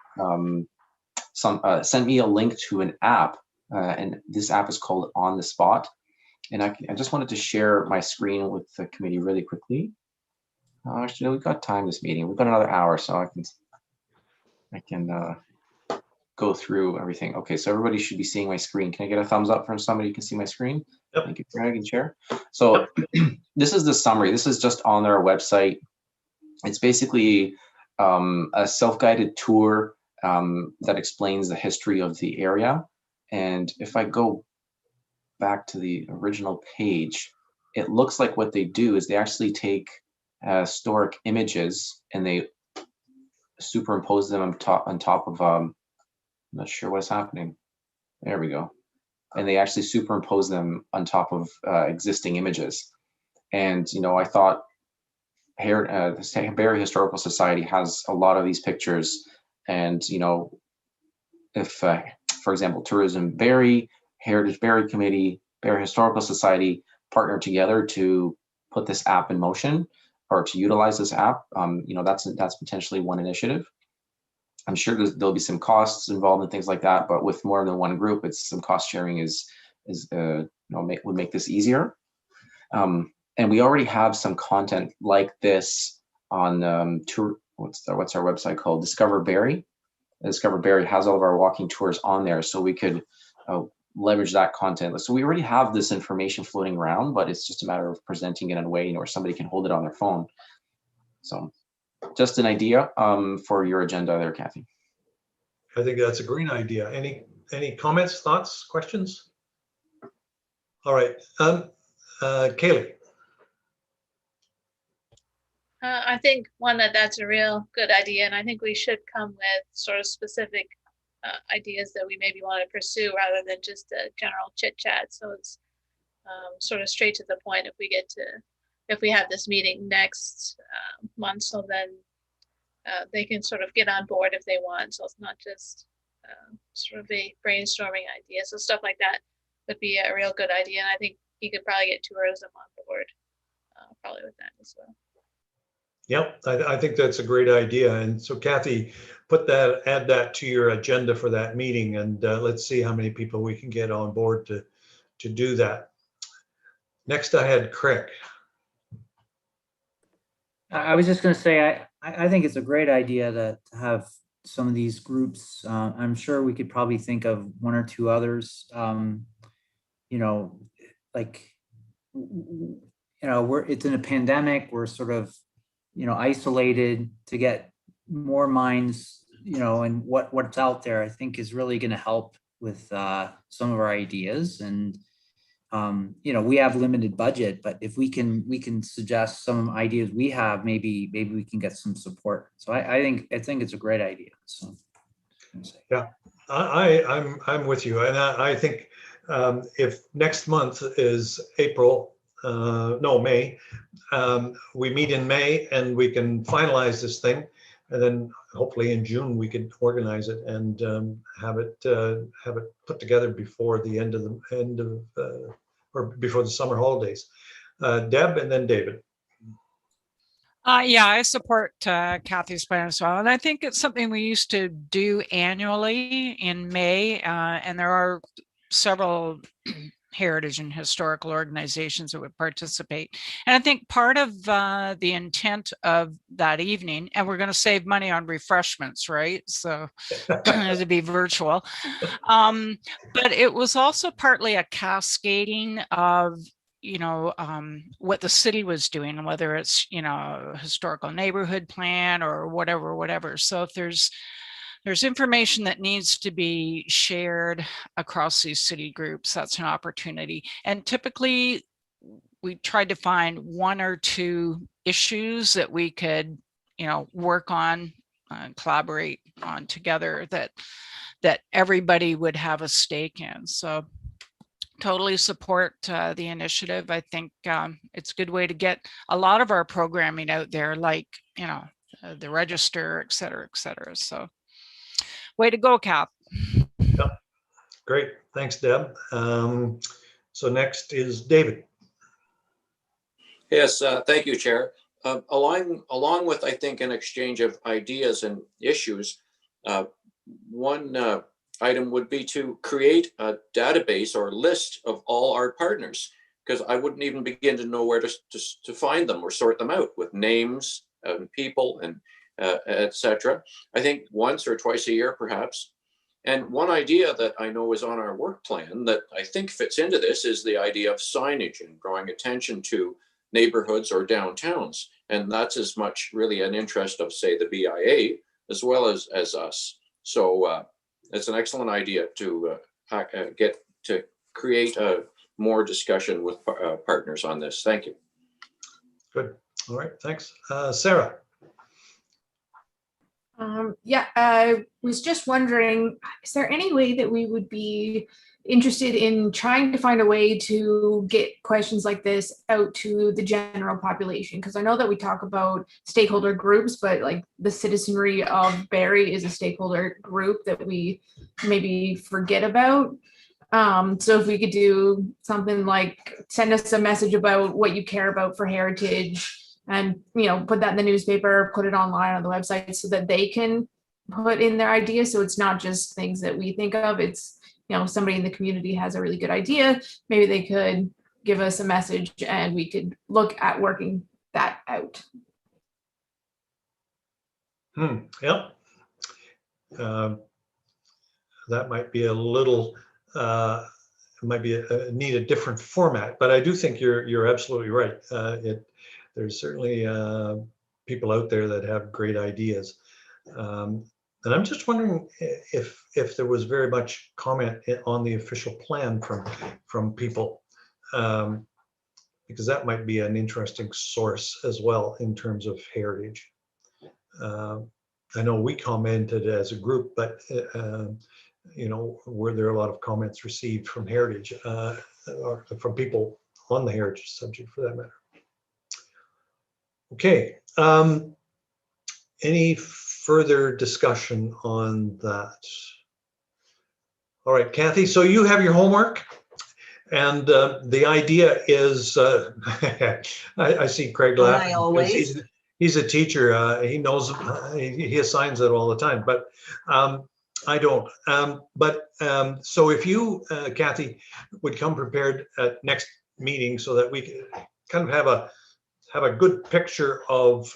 sent me a link to an app, and this app is called On the Spot. And I just wanted to share my screen with the committee really quickly. Actually, we've got time this meeting. We've got another hour, so I can go through everything. Okay, so everybody should be seeing my screen. Can I get a thumbs up from somebody who can see my screen? Yep. Thank you, Craig and Chair. So this is the summary. This is just on their website. It's basically a self-guided tour that explains the history of the area. And if I go back to the original page, it looks like what they do is they actually take historic images and they superimpose them on top of, I'm not sure what's happening. There we go. And they actually superimpose them on top of existing images. And, I thought the Barrie Historical Society has a lot of these pictures. And, if, for example, Tourism Barrie, Heritage Barrie Committee, Barrie Historical Society partner together to put this app in motion or to utilize this app, that's potentially one initiative. I'm sure there'll be some costs involved and things like that, but with more than one group, it's some cost sharing would make this easier. And we already have some content like this on what's our website called? Discover Barrie. Discover Barrie has all of our walking tours on there, so we could leverage that content. So we already have this information floating around, but it's just a matter of presenting it in a way where somebody can hold it on their phone. So just an idea for your agenda there, Kathy. I think that's a great idea. Any comments, thoughts, questions? All right, Kaylee. I think that's a real good idea, and I think we should come with sort of specific ideas that we maybe want to pursue rather than just a general chit chat. So it's sort of straight to the point. If we have this meeting next month, so then they can sort of get on board if they want. So it's not just sort of a brainstorming idea. So stuff like that would be a real good idea, and I think you could probably get tourism on board probably with that as well. Yep, I think that's a great idea. And so Kathy, add that to your agenda for that meeting, and let's see how many people we can get on board to do that. Next, I had Craig. I was just going to say, I think it's a great idea to have some of these groups. I'm sure we could probably think of one or two others. It's in a pandemic. We're sort of isolated. To get more minds, and what's out there, I think is really going to help with some of our ideas. And we have limited budget, but if we can suggest some ideas we have, maybe we can get some support. So I think it's a great idea. So yeah, I'm with you, and I think if next month is May, we meet in May and we can finalize this thing, and then hopefully in June we could organize it and have it put together before the end of or before the summer holidays. Deb and then David. Yeah, I support Kathy's plan as well. And I think it's something we used to do annually in May. And there are several heritage and historical organizations that would participate. And I think part of the intent of that evening, and we're going to save money on refreshments, right? So it'd be virtual. But it was also partly a cascading of what the city was doing, and whether it's, a historical neighborhood plan or whatever. So if there's information that needs to be shared across these city groups, that's an opportunity. And typically we tried to find one or two issues that we could, work on, collaborate on together, that everybody would have a stake in. So totally support the initiative. I think it's a good way to get a lot of our programming out there, like, the register, et cetera, et cetera. So way to go, Kath. Yep. Great. Thanks, Deb. So next is David. Yes, thank you, Chair. Along with, I think, an exchange of ideas and issues, one item would be to create a database or list of all our partners, because I wouldn't even begin to know where to find them or sort them out with names and people and etc. I think once or twice a year, perhaps. And one idea that I know is on our work plan that I think fits into this is the idea of signage and drawing attention to neighborhoods or downtowns. And that's as much really an interest of, say, the BIA as well as us. So it's an excellent idea to get to create more discussion with partners on this. Thank you. Good. All right. Thanks. Sarah. Yeah, I was just wondering, is there any way that we would be interested in trying to find a way to get questions like this out to the general population? Because I know that we talk about stakeholder groups, but like the citizenry of Barrie is a stakeholder group that we maybe forget about. So if we could do something like send us a message about what you care about for heritage, and put that in the newspaper, put it online on the website so that they can put in their ideas. So it's not just things that we think of. It's, somebody in the community has a really good idea. Maybe they could give us a message and we could look at working that out. Yep. That might be a little, might be need a different format, but I do think you're absolutely right. There's certainly people out there that have great ideas. And I'm just wondering if there was very much comment on the official plan from people, because that might be an interesting source as well in terms of heritage. I know we commented as a group, but were there a lot of comments received from heritage or from people on the heritage subject for that matter? Okay, any further discussion on that? All right, Kathy, so you have your homework, and the idea is, I see Craig laughing. I always. He's a teacher, he knows, he assigns it all the time, but I don't. So if you, Kathy, would come prepared at next meeting so that we can kind of have a good picture of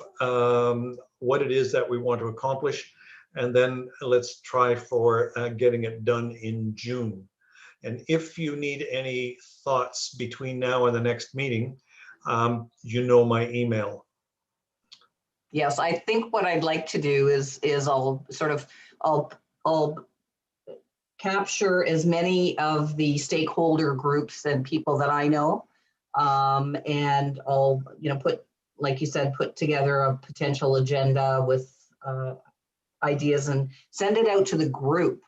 what it is that we want to accomplish, and then let's try for getting it done in June. And if you need any thoughts between now and the next meeting, my email. Yes, I think what I'd like to do is I'll capture as many of the stakeholder groups and people that I know. And I'll, put, like you said, put together a potential agenda with ideas and send it out to the group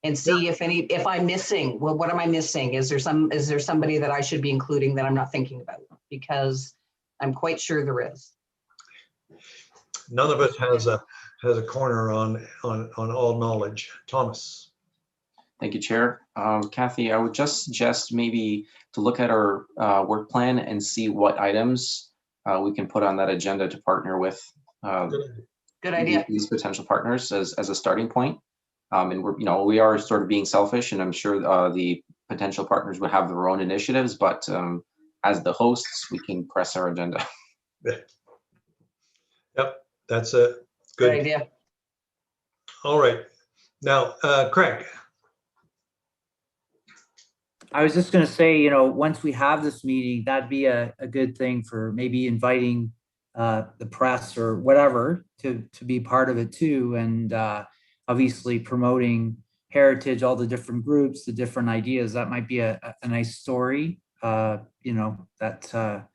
and see if I'm missing. Well, what am I missing? Is there somebody that I should be including that I'm not thinking about? Because I'm quite sure there is. None of it has a corner on all knowledge. Thomas. Thank you, Chair. Kathy, I would just suggest maybe to look at our work plan and see what items we can put on that agenda to partner with Good idea. these potential partners as a starting point. And we are sort of being selfish, and I'm sure the potential partners would have their own initiatives, but as the hosts, we can press our agenda. Yep, that's a Good good. idea. All right. Now, Craig. I was just gonna say, you know, once we have this meeting, that'd be a good thing for maybe inviting the press or whatever to be part of it too. And obviously promoting heritage, all the different groups, the different ideas. That might be a nice story, you know, that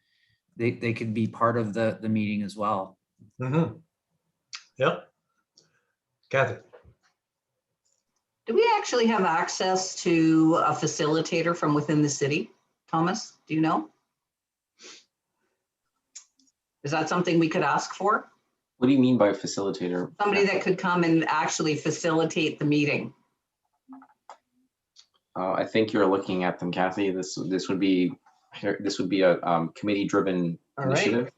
they could be part of the meeting as well. Mm-hmm. Yep. Kathy. Do we actually have access to a facilitator from within the city? Thomas, do you know? Is that something we could ask for? What do you mean by facilitator? Somebody that could come and actually facilitate the meeting. I think you're looking at them, Kathy. This would be a committee-driven initiative.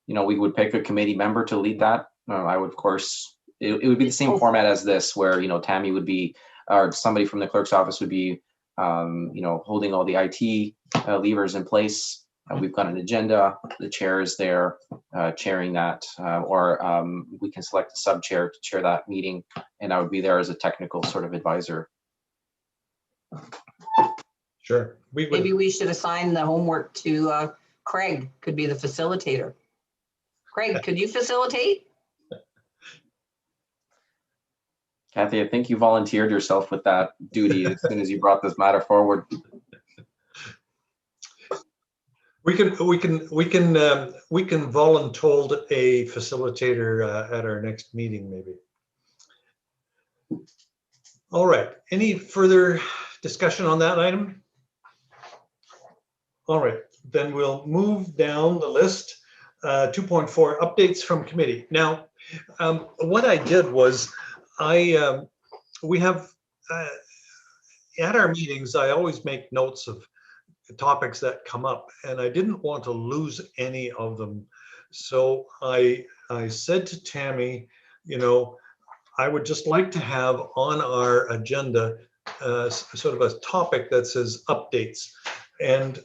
You know, we would pick a committee member to lead that. I would, of course, it would be the same format as this, where, you know, Tammy would be, or somebody from the clerk's office would be, you know, holding all the IT levers in place. We've got an agenda. The chair is there chairing that, or we can select a sub chair to chair that meeting, and I would be there as a technical sort of advisor. Sure. Maybe we should assign the homework to Craig, could be the facilitator. Craig, could you facilitate? Kathy, I think you volunteered yourself with that duty as soon as you brought this matter forward. We can voluntold a facilitator at our next meeting, maybe. All right. Any further discussion on that item? All right, then we'll move down the list. 2.4 updates from committee. Now, what I did was we have at our meetings, I always make notes of topics that come up, and I didn't want to lose any of them. So I said to Tammy, you know, I would just like to have on our agenda sort of a topic that says updates. And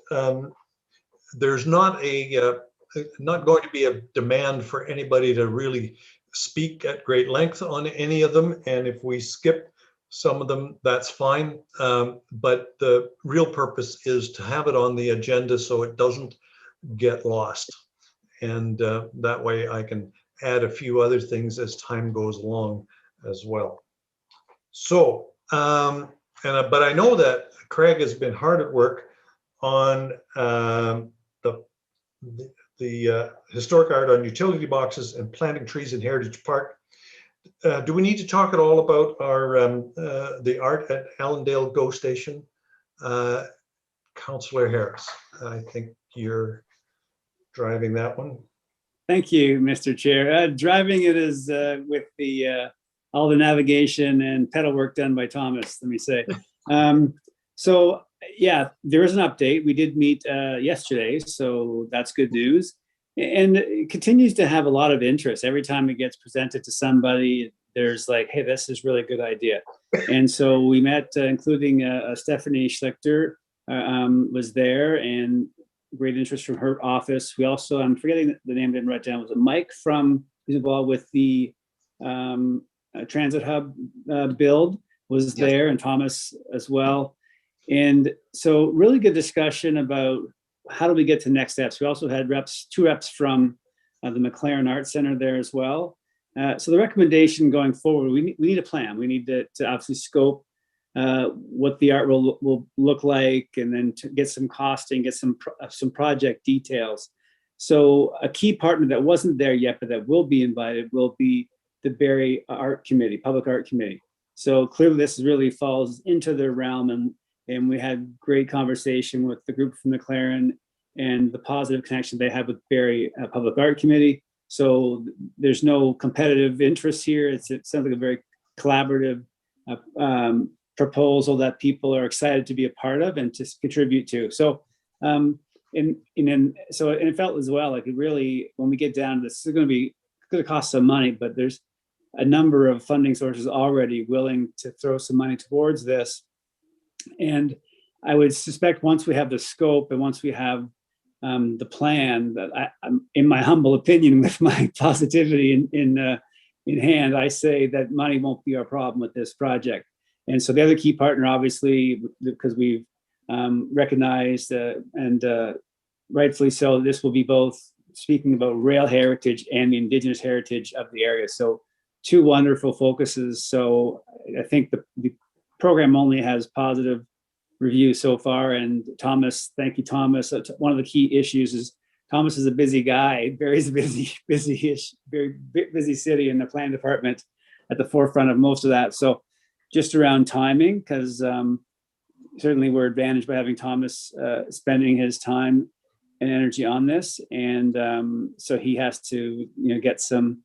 there's not going to be a demand for anybody to really speak at great length on any of them. And if we skip some of them, that's fine. But the real purpose is to have it on the agenda so it doesn't get lost. And that way I can add a few other things as time goes along as well. So, but I know that Craig has been hard at work on the historic art on utility boxes and planting trees in Heritage Park. Do we need to talk at all about our the art at Allendale Go Station? Councillor Harris, I think you're driving that one. Thank you, Mr. Chair. Driving it is with the all the navigation and pedal work done by Thomas, let me say. So yeah, there is an update. We did meet yesterday, so that's good news. And it continues to have a lot of interest. Every time it gets presented to somebody, there's like, hey, this is really a good idea. And so we met, including Stephanie Schlichter was there, and great interest from her office. We also, I'm forgetting the name, didn't write down, was it Mike from, who's involved with the transit hub build was there, and Thomas as well. And so really good discussion about how do we get to next steps. We also had two reps from the McLaren Art Center there as well. So the recommendation going forward, we need a plan. We need to obviously scope what the art will look like, and then to get some costing, get some project details. So a key partner that wasn't there yet, but that will be invited, will be the Barrie Art Committee, Public Art Committee. So clearly this really falls into their realm, and we had great conversation with the group from McLaren and the positive connection they have with Barrie Public Art Committee. So there's no competitive interest here. It sounds like a very collaborative proposal that people are excited to be a part of and to contribute to. So, and it felt as well like it really, when we get down to this, it's going to cost some money, but there's a number of funding sources already willing to throw some money towards this. And I would suspect once we have the scope and once we have the plan, that I'm, in my humble opinion, with my positivity in hand, I say that money won't be our problem with this project. And so the other key partner, obviously, because we've recognized and rightfully so, this will be both speaking about rail heritage and the Indigenous heritage of the area. So two wonderful focuses. So I think the program only has positive reviews so far. And Thomas, thank you, Thomas. One of the key issues is Thomas is a busy guy. Barrie's a busy-ish, very busy city, in the planning department at the forefront of most of that. So just around timing, because certainly we're advantaged by having Thomas spending his time and energy on this. And so he has to, get some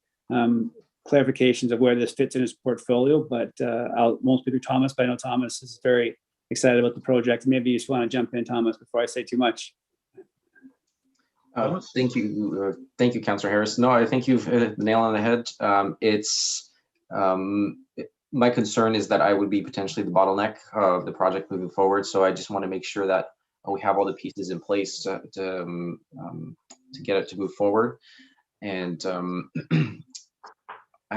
clarifications of where this fits in his portfolio. But I'll won't speak to Thomas, but I know Thomas is very excited about the project. Maybe you just want to jump in, Thomas, before I say too much. Thank you, Councillor Harris. No, I think you've hit the nail on the head. My concern is that I would be potentially the bottleneck of the project moving forward. So I just want to make sure that we have all the pieces in place to get it to move forward. And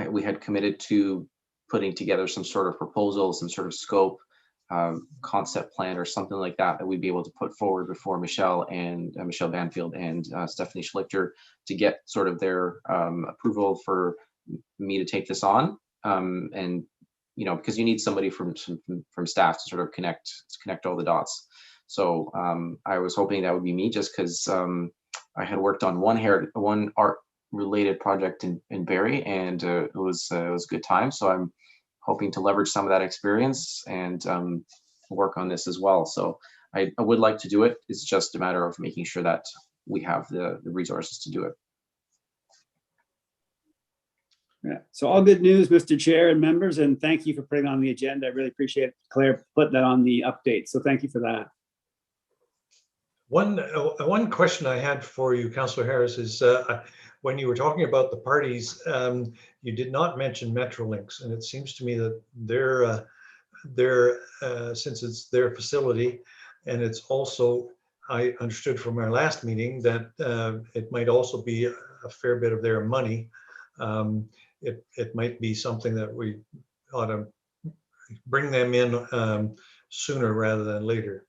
we had committed to putting together some sort of proposal, some sort of scope, concept plan or something like that we'd be able to put forward before Michelle Banfield and Stephanie Schlichter to get sort of their approval for me to take this on. And because you need somebody from staff to sort of connect all the dots. So I was hoping that would be me, just because I had worked on one art related project in Barrie, and it was a good time. So I'm hoping to leverage some of that experience and work on this as well. So I would like to do it. It's just a matter of making sure that we have the resources to do it. Yeah. So all good news, Mr. Chair and members, and thank you for putting on the agenda. I really appreciate Claire put that on the update. So thank you for that. One question I had for you, Councillor Harris, is when you were talking about the parties, you did not mention Metrolinx, and it seems to me that they're since it's their facility, and it's also, I understood from our last meeting that it might also be a fair bit of their money. It might be something that we ought to bring them in sooner rather than later.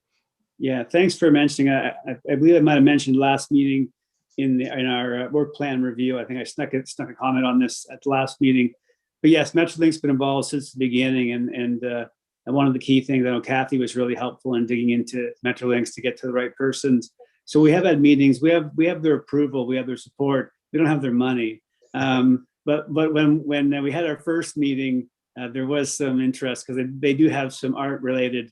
Yeah, thanks for mentioning. I believe I might have mentioned last meeting in our work plan review. I think I snuck a comment on this at the last meeting. But yes, Metrolink's been involved since the beginning, and one of the key things, I know Kathy was really helpful in digging into Metrolinx to get to the right persons. So we have had meetings. We have their approval. We have their support. We don't have their money. But when we had our first meeting, there was some interest, because they do have some art related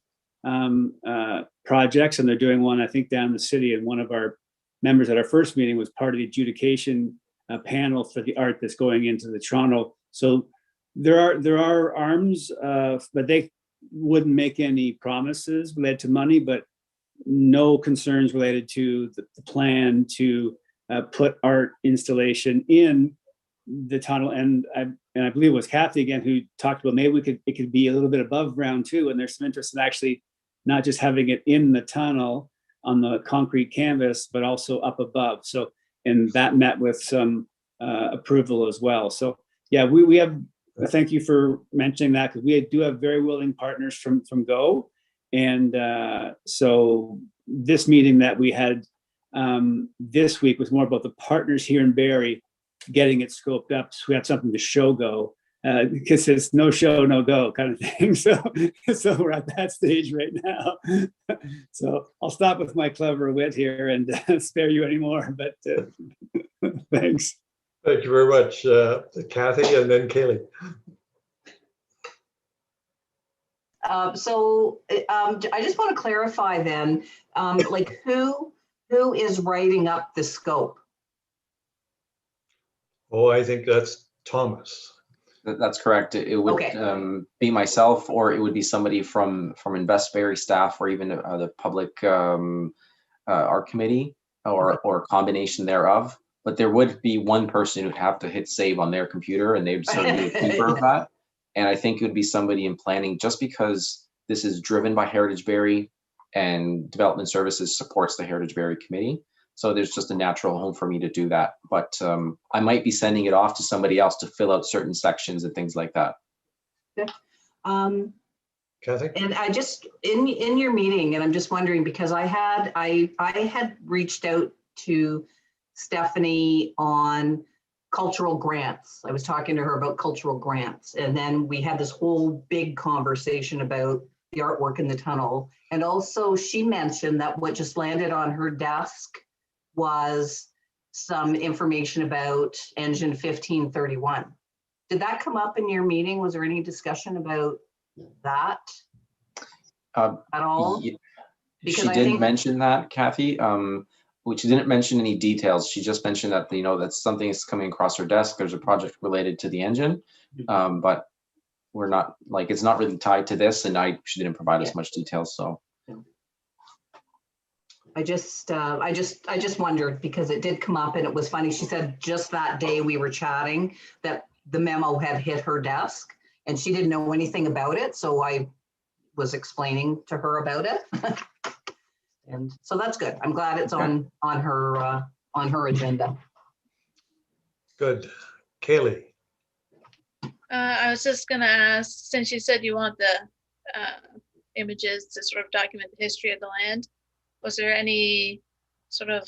projects, and they're doing one, I think, down in the city, and one of our members at our first meeting was part of the adjudication panel for the art that's going into the Toronto. So there are arms, but they wouldn't make any promises related to money, but no concerns related to the plan to put art installation in the tunnel. And I believe it was Kathy again who talked about maybe it could be a little bit above ground too, and there's some interest in actually not just having it in the tunnel on the concrete canvas, but also up above. So, and that met with some approval as well. So yeah, we have, thank you for mentioning that, because we do have very willing partners from Go. And so this meeting that we had this week was more about the partners here in Barrie getting it scoped up, so we have something to show Go, because it's no show, no go kind of thing. So we're at that stage right now. So I'll stop with my clever wit here and spare you anymore, but thanks. Thank you very much, Kathy, and then Kaylee. So I just want to clarify then, like who is writing up the scope? Oh, I think that's Thomas. That's correct. It would Okay. be myself, or it would be somebody from Invest Barrie staff, or even the public art committee, or a combination thereof. But there would be one person who'd have to hit save on their computer, and they'd sort of be a keeper of that. And I think it would be somebody in planning, just because this is driven by Heritage Barrie, and Development Services supports the Heritage Barrie Committee. So there's just a natural home for me to do that. But I might be sending it off to somebody else to fill out certain sections and things like that. Good. Kathy? And I just, in your meeting, and I'm just wondering, because I had reached out to Stephanie on cultural grants. I was talking to her about cultural grants. And then we had this whole big conversation about the artwork in the tunnel. And also she mentioned that what just landed on her desk was some information about engine 1531. Did that come up in your meeting? Was there any discussion about that at all? Because she did mention that, Kathy. Which she didn't mention any details. She just mentioned that, you know, that something is coming across her desk. There's a project related to the engine, but we're not, like, it's not really tied to this, and she didn't provide us much details. So I just wondered, because it did come up, and it was funny. She said just that day we were chatting that the memo had hit her desk, and she didn't know anything about it. So I was explaining to her about it. And so that's good. I'm glad it's on her agenda. Good. Kaylee? I was just gonna ask, since you said you want the images to sort of document the history of the land, was there any sort of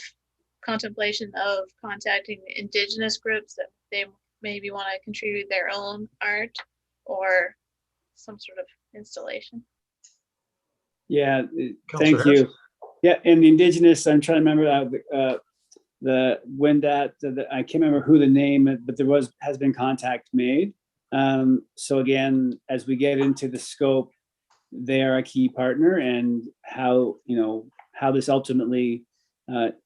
contemplation of contacting Indigenous groups that they maybe want to contribute their own art or some sort of installation? Yeah, Councillor thank you. Harrison. Yeah, and the Indigenous, I'm trying to remember I can't remember who the name, but there has been contact made. So again, as we get into the scope, they are a key partner, and how this ultimately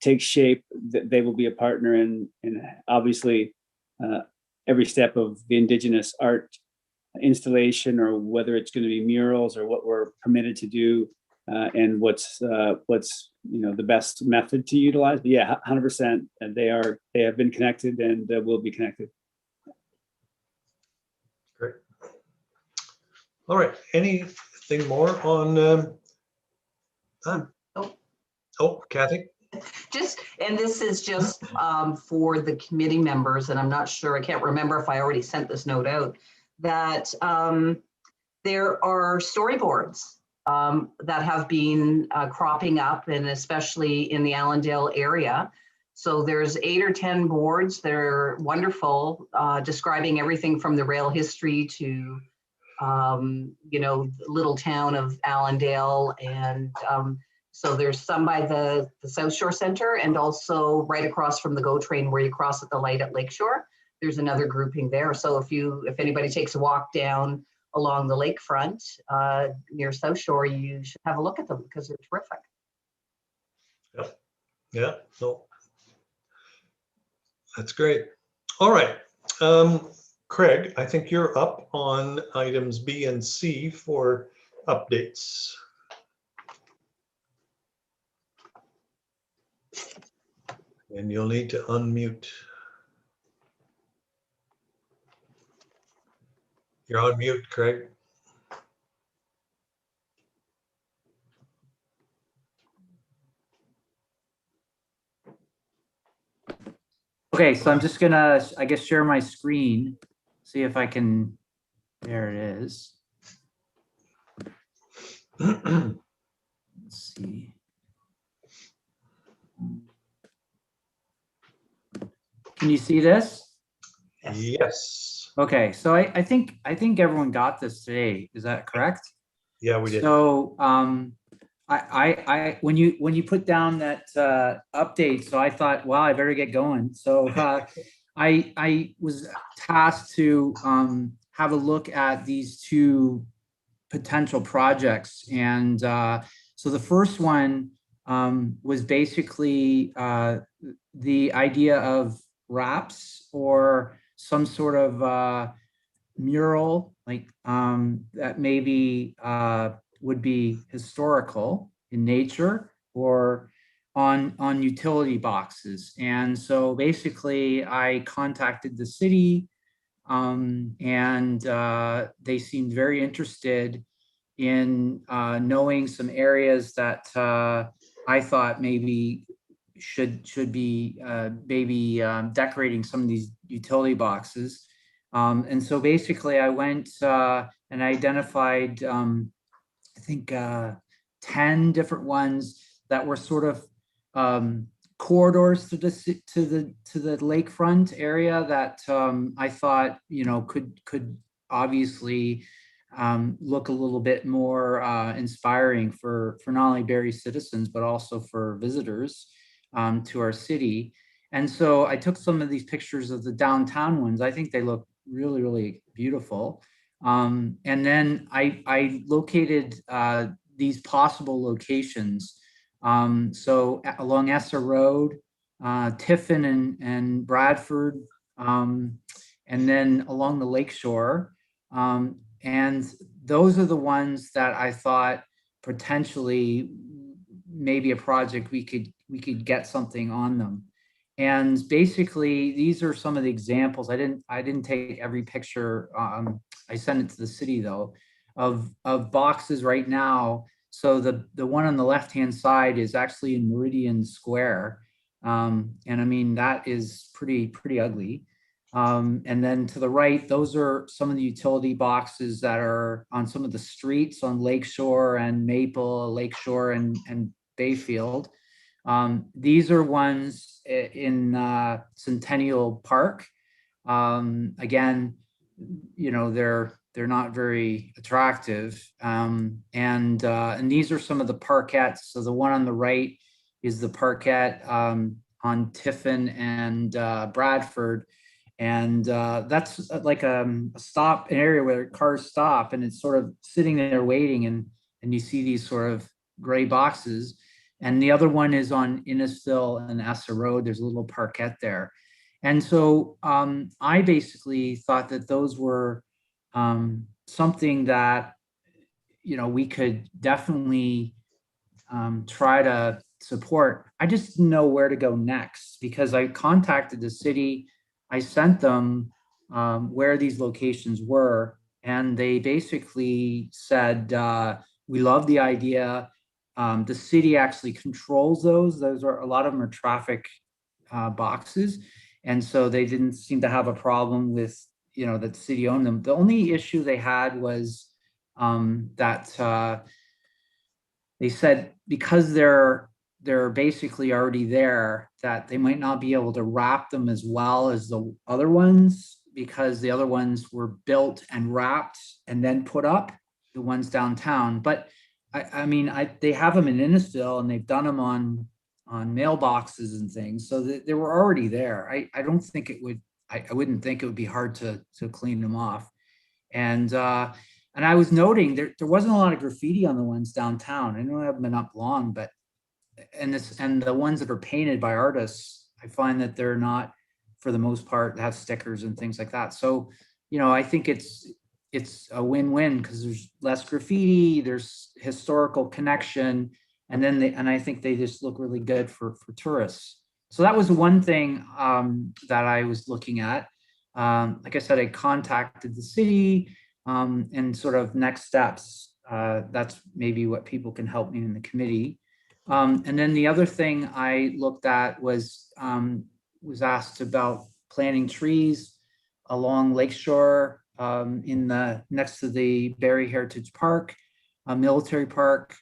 takes shape, they will be a partner in obviously every step of the Indigenous art installation, or whether it's going to be murals or what we're permitted to do. And what's the best method to utilize. But yeah, 100%. And they have been connected and will be connected. Great. All right. Anything more on? Kathy. And this is just for the committee members, and I'm not sure. I can't remember if I already sent this note out. That there are storyboards that have been cropping up, and especially in the Allendale area. So there's 8 or 10 boards. They're wonderful, describing everything from the rail history to, the little town of Allendale. And so there's some by the South Shore Center, and also right across from the GO train where you cross at the light at Lakeshore. There's another grouping there. So if anybody takes a walk down along the lakefront near South Shore, you should have a look at them because they're terrific. Yep. Yeah. So that's great. All right. Craig, I think you're up on items B and C for updates. And you'll need to unmute. You're on mute, Craig. Okay, so I'm just gonna, I guess, share my screen, see if I can, there it is. Let's see. Can you see this? Yes. Okay, so I think everyone got this today. Is that correct? Yeah, we did. So I when you put down that update, so I thought, wow, I better get going. So I was tasked to have a look at these 2 potential projects, and so the first one was basically the idea of wraps, or some sort of mural, like that maybe would be historical in nature or on utility boxes. And so basically I contacted the city and they seemed very interested in knowing some areas that I thought maybe should be maybe decorating some of these utility boxes. And so basically I went and identified, I think 10 different ones that were sort of corridors to the lakefront area that I thought, you know, could obviously look a little bit more inspiring for not only Barrie citizens but also for visitors to our city. And so I took some of these pictures of the downtown ones. I think they look really, really beautiful. And then I located these possible locations. So along Essa Road, Tiffin and Bradford, and then along the Lakeshore. And those are the ones that I thought potentially maybe a project we could get something on them. And basically, these are some of the examples. I didn't take every picture. I sent it to the city though, of boxes right now. So the one on the left-hand side is actually in Meridian Square. And I mean, that is pretty ugly. And then to the right, those are some of the utility boxes that are on some of the streets on Lakeshore and Maple, Lakeshore and Bayfield. These are ones in Centennial Park. Again, you know, they're not very attractive. And these are some of the parkettes. So the one on the right is the parkette on Tiffin and Bradford. And that's like an area where cars stop and it's sort of sitting there waiting, and you see these sort of gray boxes. And the other one is on Innisfil and Essa Road. There's a little parkette there. And so I basically thought that those were something that, you know, we could definitely try to support. I just didn't know where to go next because I contacted the city. I sent them where these locations were, and they basically said, we love the idea. The city actually controls those. Those are, a lot of them are traffic boxes. And so they didn't seem to have a problem with, you know, that the city owned them. The only issue they had was that they said because they're basically already there, that they might not be able to wrap them as well as the other ones, because the other ones were built and wrapped and then put up, the ones downtown. But I mean, they have them in Innisfil and they've done them on mailboxes and things. So they were already there. I don't think it would, I wouldn't think it would be hard to clean them off. And I was noting there wasn't a lot of graffiti on the ones downtown. I know I haven't been up long, but and the ones that are painted by artists, I find that they're not, for the most part, have stickers and things like that. So, you know, I think it's a win-win because there's less graffiti, there's historical connection, and then I think they just look really good for tourists. So that was one thing that I was looking at. Like I said, I contacted the city and sort of next steps. That's maybe what people can help me in the committee. And then the other thing I looked at was asked about planting trees along Lakeshore in the next to the Barrie Heritage Park, military park,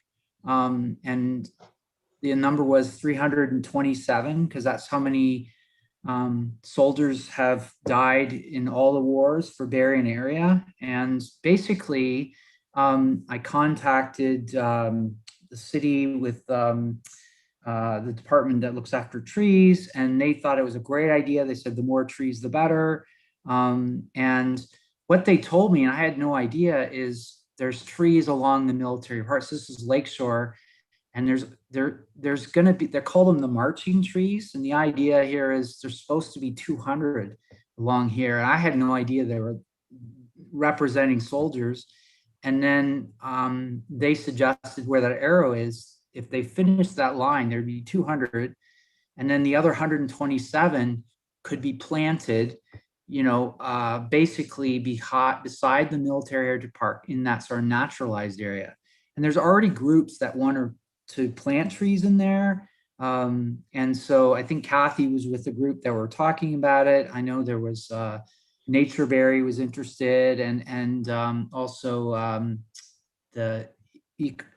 and the number was 327 because that's how many soldiers have died in all the wars for Barrie and area. And basically, I contacted the city with the department that looks after trees, and they thought it was a great idea. They said the more trees, the better. And what they told me, and I had no idea, is there's trees along the military parks. This is Lakeshore, and there's going to be, they call them the marching trees. And the idea here is there's supposed to be 200 along here. And I had no idea there were representing soldiers. And then they suggested where that arrow is, if they finish that line, there'd be 200. And then the other 127 could be planted, basically beside the military heritage park in that sort of naturalized area. And there's already groups that want to plant trees in there. And so I think Kathy was with the group that were talking about it. I know there was Nature Barrie was interested, and also the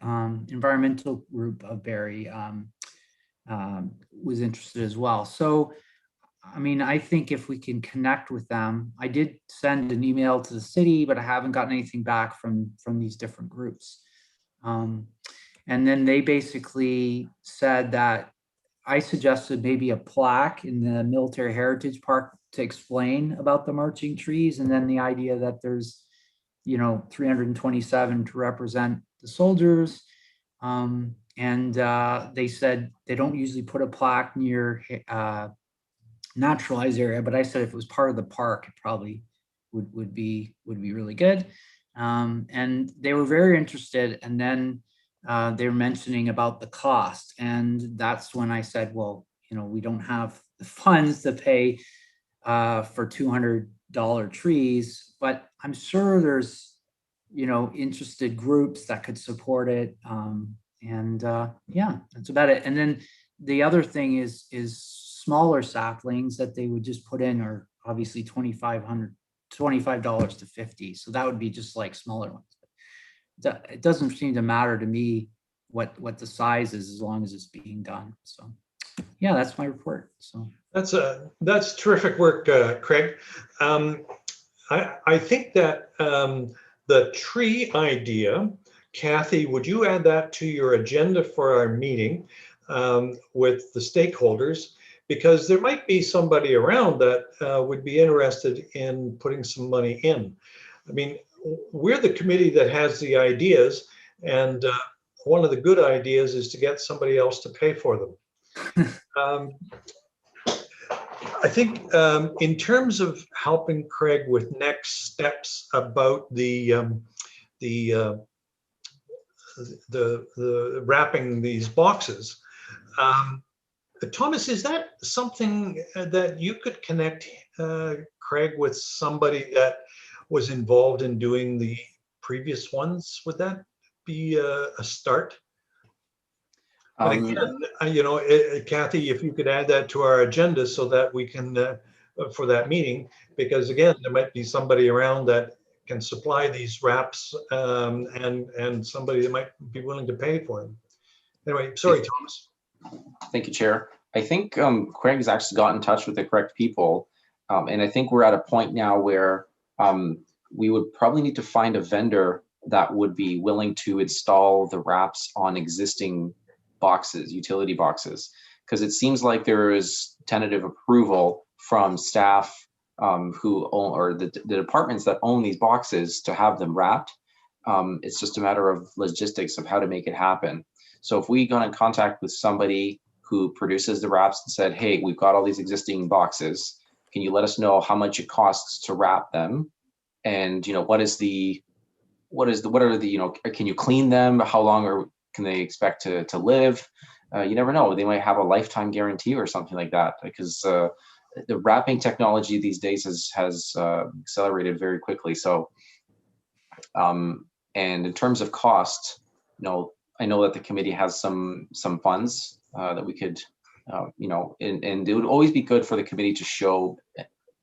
environmental group of Barrie was interested as well. So, I mean, I think if we can connect with them, I did send an email to the city, but I haven't gotten anything back from these different groups. And then they basically said that I suggested maybe a plaque in the Military Heritage Park to explain about the marching trees, and then the idea that there's 327 to represent the soldiers. And they said they don't usually put a plaque near naturalized area, but I said if it was part of the park, it probably would be really good. And they were very interested. And then they were mentioning about the cost, and that's when I said, well, we don't have the funds to pay for $200 trees, but I'm sure there's interested groups that could support it. Yeah, that's about it. And then the other thing is smaller saplings that they would just put in are obviously $25 to $50. So that would be just like smaller ones. It doesn't seem to matter to me what the size is, as long as it's being done. So yeah, that's my report. So that's terrific work, Craig. I think that the tree idea, Kathy, would you add that to your agenda for our meeting with the stakeholders? Because there might be somebody around that would be interested in putting some money in. I mean, we're the committee that has the ideas, and one of the good ideas is to get somebody else to pay for them. I think in terms of helping Craig with next steps about the wrapping these boxes, Thomas, is that something that you could connect Craig with somebody that was involved in doing the previous ones? Would that be a start? And again, Kathy, if you could add that to our agenda so that we can, for that meeting, because again, there might be somebody around that can supply these wraps and somebody that might be willing to pay for them. Anyway, sorry, Thomas. Thank you, Chair. I think Craig's actually got in touch with the correct people. And I think we're at a point now where we would probably need to find a vendor that would be willing to install the wraps on existing boxes, utility boxes, because it seems like there is tentative approval from staff who own, or the departments that own these boxes, to have them wrapped. It's just a matter of logistics of how to make it happen. So if we got in contact with somebody who produces the wraps and said, hey, we've got all these existing boxes, can you let us know how much it costs to wrap them? And what are the can you clean them? How long can they expect to live? You never know. They might have a lifetime guarantee or something like that, because the wrapping technology these days has accelerated very quickly. So, and in terms of cost, I know that the committee has some funds that we could, and it would always be good for the committee to show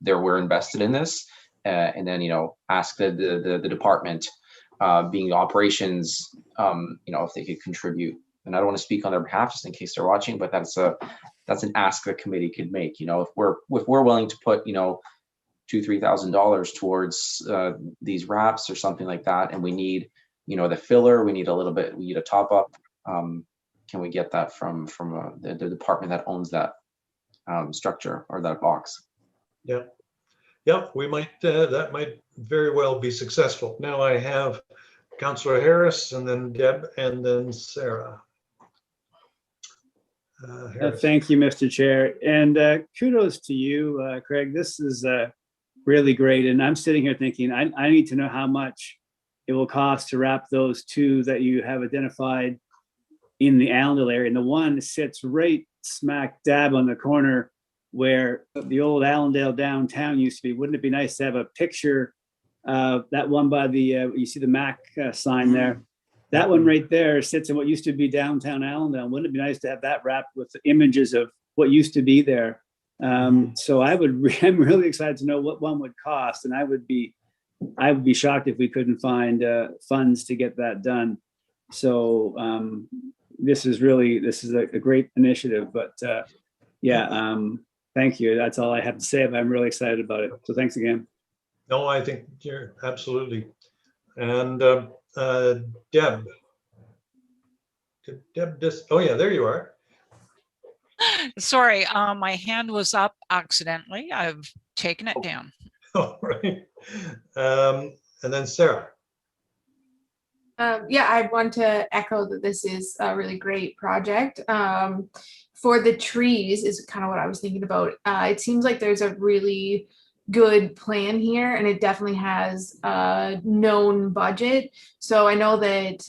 that we're invested in this, and then ask the department, being operations, if they could contribute. And I don't want to speak on their behalf just in case they're watching, but that's an ask the committee could make. If we're willing to put $2,000-3,000 towards these wraps or something like that, and we need the filler, we need a top up. Can we get that from the department that owns that structure or that box? Yeah, we might, that might very well be successful. Now I have Councillor Harris, and then Deb, and then Sarah. Thank you, Mr. Chair, and kudos to you, Craig. This is really great. And I'm sitting here thinking, I need to know how much it will cost to wrap those two that you have identified in the Allendale area. And the one sits right smack dab on the corner where the old Allendale downtown used to be. Wouldn't it be nice to have a picture of that one by the, you see the Mac sign there? That one right there sits in what used to be downtown Allendale. Wouldn't it be nice to have that wrapped with images of what used to be there? So I'm really excited to know what one would cost, and I would be shocked if we couldn't find funds to get that done. So this is a great initiative. But thank you. That's all I have to say. But I'm really excited about it. So thanks again. No, I think you're absolutely. And Deb. Did Deb just? Oh yeah, there you are. Sorry, my hand was up accidentally. I've taken it down. All right. And then Sarah. Yeah, I want to echo that this is a really great project. For the trees is kind of what I was thinking about. It seems like there's a really good plan here, and it definitely has a known budget. So I know that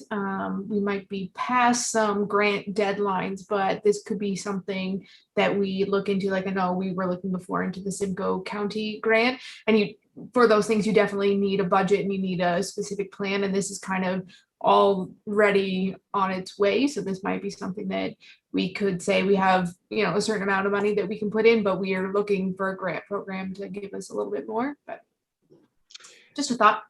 we might be past some grant deadlines, but this could be something that we look into. Like I know we were looking before into the Simcoe County grant, and for those things you definitely need a budget and you need a specific plan, and this is kind of already on its way. So this might be something that we could say we have, a certain amount of money that we can put in, but we are looking for a grant program to give us a little bit more. But just a thought.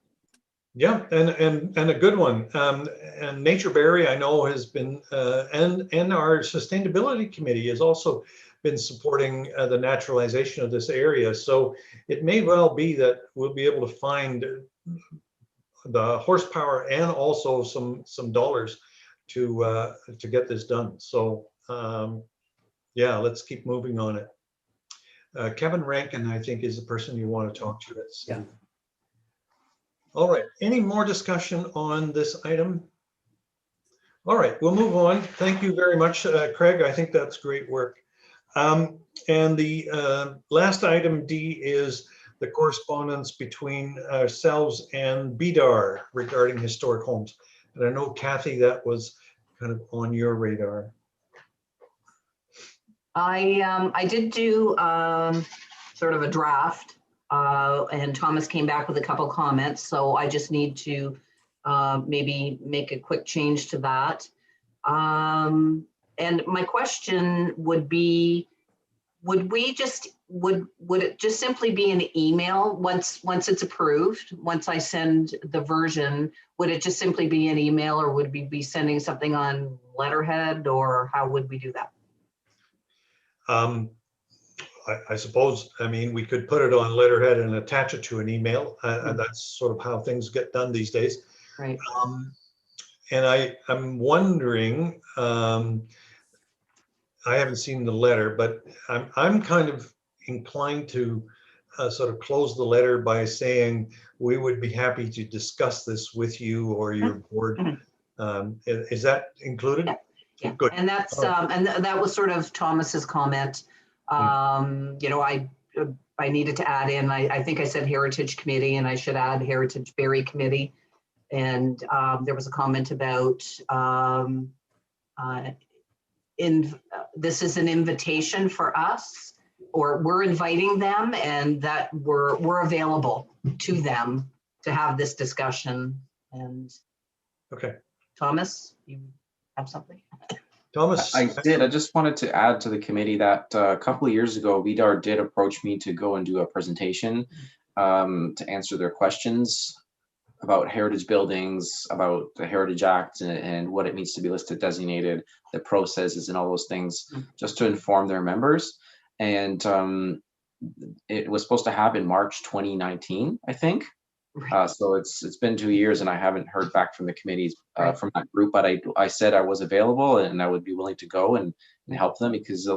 Yeah, and a good one. And Nature Barrie, I know, has been and our sustainability committee has also been supporting the naturalization of this area. So it may well be that we'll be able to find the horsepower and also some dollars to get this done. So yeah, let's keep moving on it. Kevin Rankin, I think, is the person you want to talk to. Yeah. All right. Any more discussion on this item? All right, we'll move on. Thank you very much, Craig. I think that's great work. And the last item, D, is the correspondence between ourselves and BDAR regarding historic homes. And I know, Kathy, that was kind of on your radar. I did do sort of a draft, and Thomas came back with a couple comments. So I just need to maybe make a quick change to that. And my question would be, would it just simply be an email once it's approved? Once I send the version, would it just simply be an email, or would we be sending something on letterhead, or how would we do that? I suppose, I mean, we could put it on letterhead and attach it to an email. And that's sort of how things get done these days. Right. And I'm wondering, I haven't seen the letter, but I'm kind of inclined to sort of close the letter by saying we would be happy to discuss this with you or your board. Is that included? Yeah. Good. And that's and that was sort of Thomas's comment. I needed to add in. I think I said Heritage Committee, and I should add Heritage Barrie Committee. And there was a comment about this is an invitation for us, or we're inviting them, and that we're available to them to have this discussion. And okay, Thomas, you have something? Thomas? I did. I just wanted to add to the committee that a couple of years ago, VDAR did approach me to go and do a presentation to answer their questions about heritage buildings, about the Heritage Act and what it means to be listed designated, the processes and all those things, just to inform their members. And it was supposed to happen March 2019, I think. So it's been 2 years and I haven't heard back from the committees from that group, but I said I was available and I would be willing to go and help them, because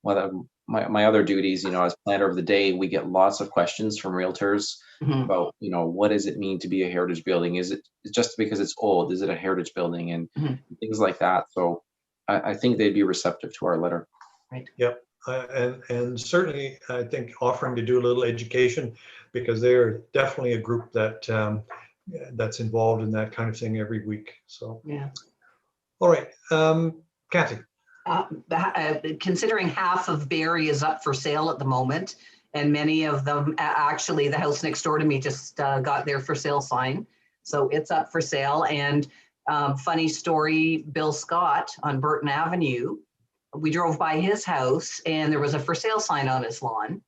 one of my other duties, as planner of the day, we get lots of questions from realtors about, what does it mean to be a heritage building? Is it just because it's old? Is it a heritage building? And things like that. So I think they'd be receptive to our letter. Right. Yep. And certainly, I think offering to do a little education, because they're definitely a group that that's involved in that kind of thing every week. So, Yeah. all right, Kathy. Considering half of Barrie is up for sale at the moment, and many of them, actually, the house next door to me just got their for sale sign. So it's up for sale. And funny story, Bill Scott on Burton Avenue, we drove by his house and there was a for sale sign on his lawn.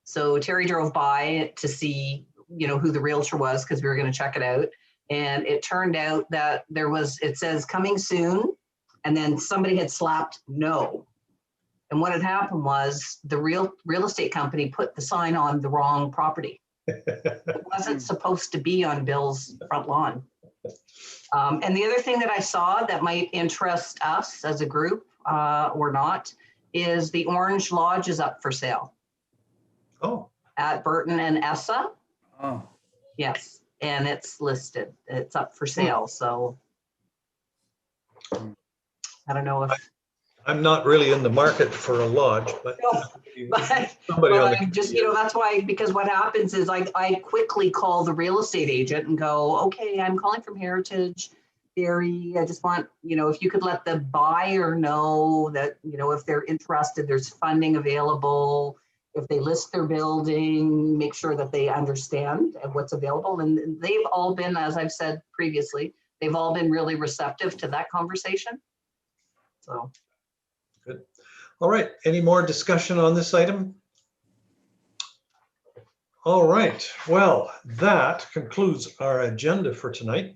So Terry drove by to see, who the realtor was, because we were going to check it out. And it turned out that it says coming soon. And then somebody had slapped no. And what had happened was the real estate company put the sign on the wrong property. It wasn't supposed to be on Bill's front lawn. And the other thing that I saw that might interest us as a group or not is the Orange Lodge is up for sale. Oh. At Burton and Essa. Oh. Yes, and it's listed. It's up for sale. So I don't know if I'm not really in the market for a lodge, but but I'm just, that's why, because what happens is I quickly call the real estate agent and go, okay, I'm calling from Heritage, Barrie. I just want, if you could let the buyer know that, if they're interested, there's funding available. If they list their building, make sure that they understand what's available. And they've all been, as I've said previously, they've all been really receptive to that conversation. So. Good. All right. Any more discussion on this item? All right. Well, that concludes our agenda for tonight.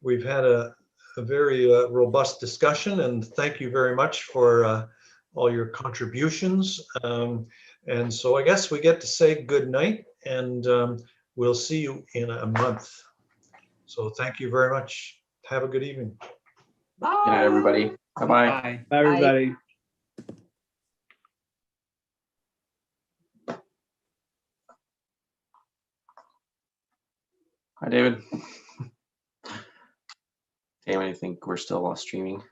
We've had a very robust discussion, and thank you very much for all your contributions. And so I guess we get to say good night, and we'll see you in a month. So thank you very much. Have a good evening. Bye. Good night, everybody. Bye-bye. Bye. Bye, everybody. Hi, David. Damn, I think we're still streaming.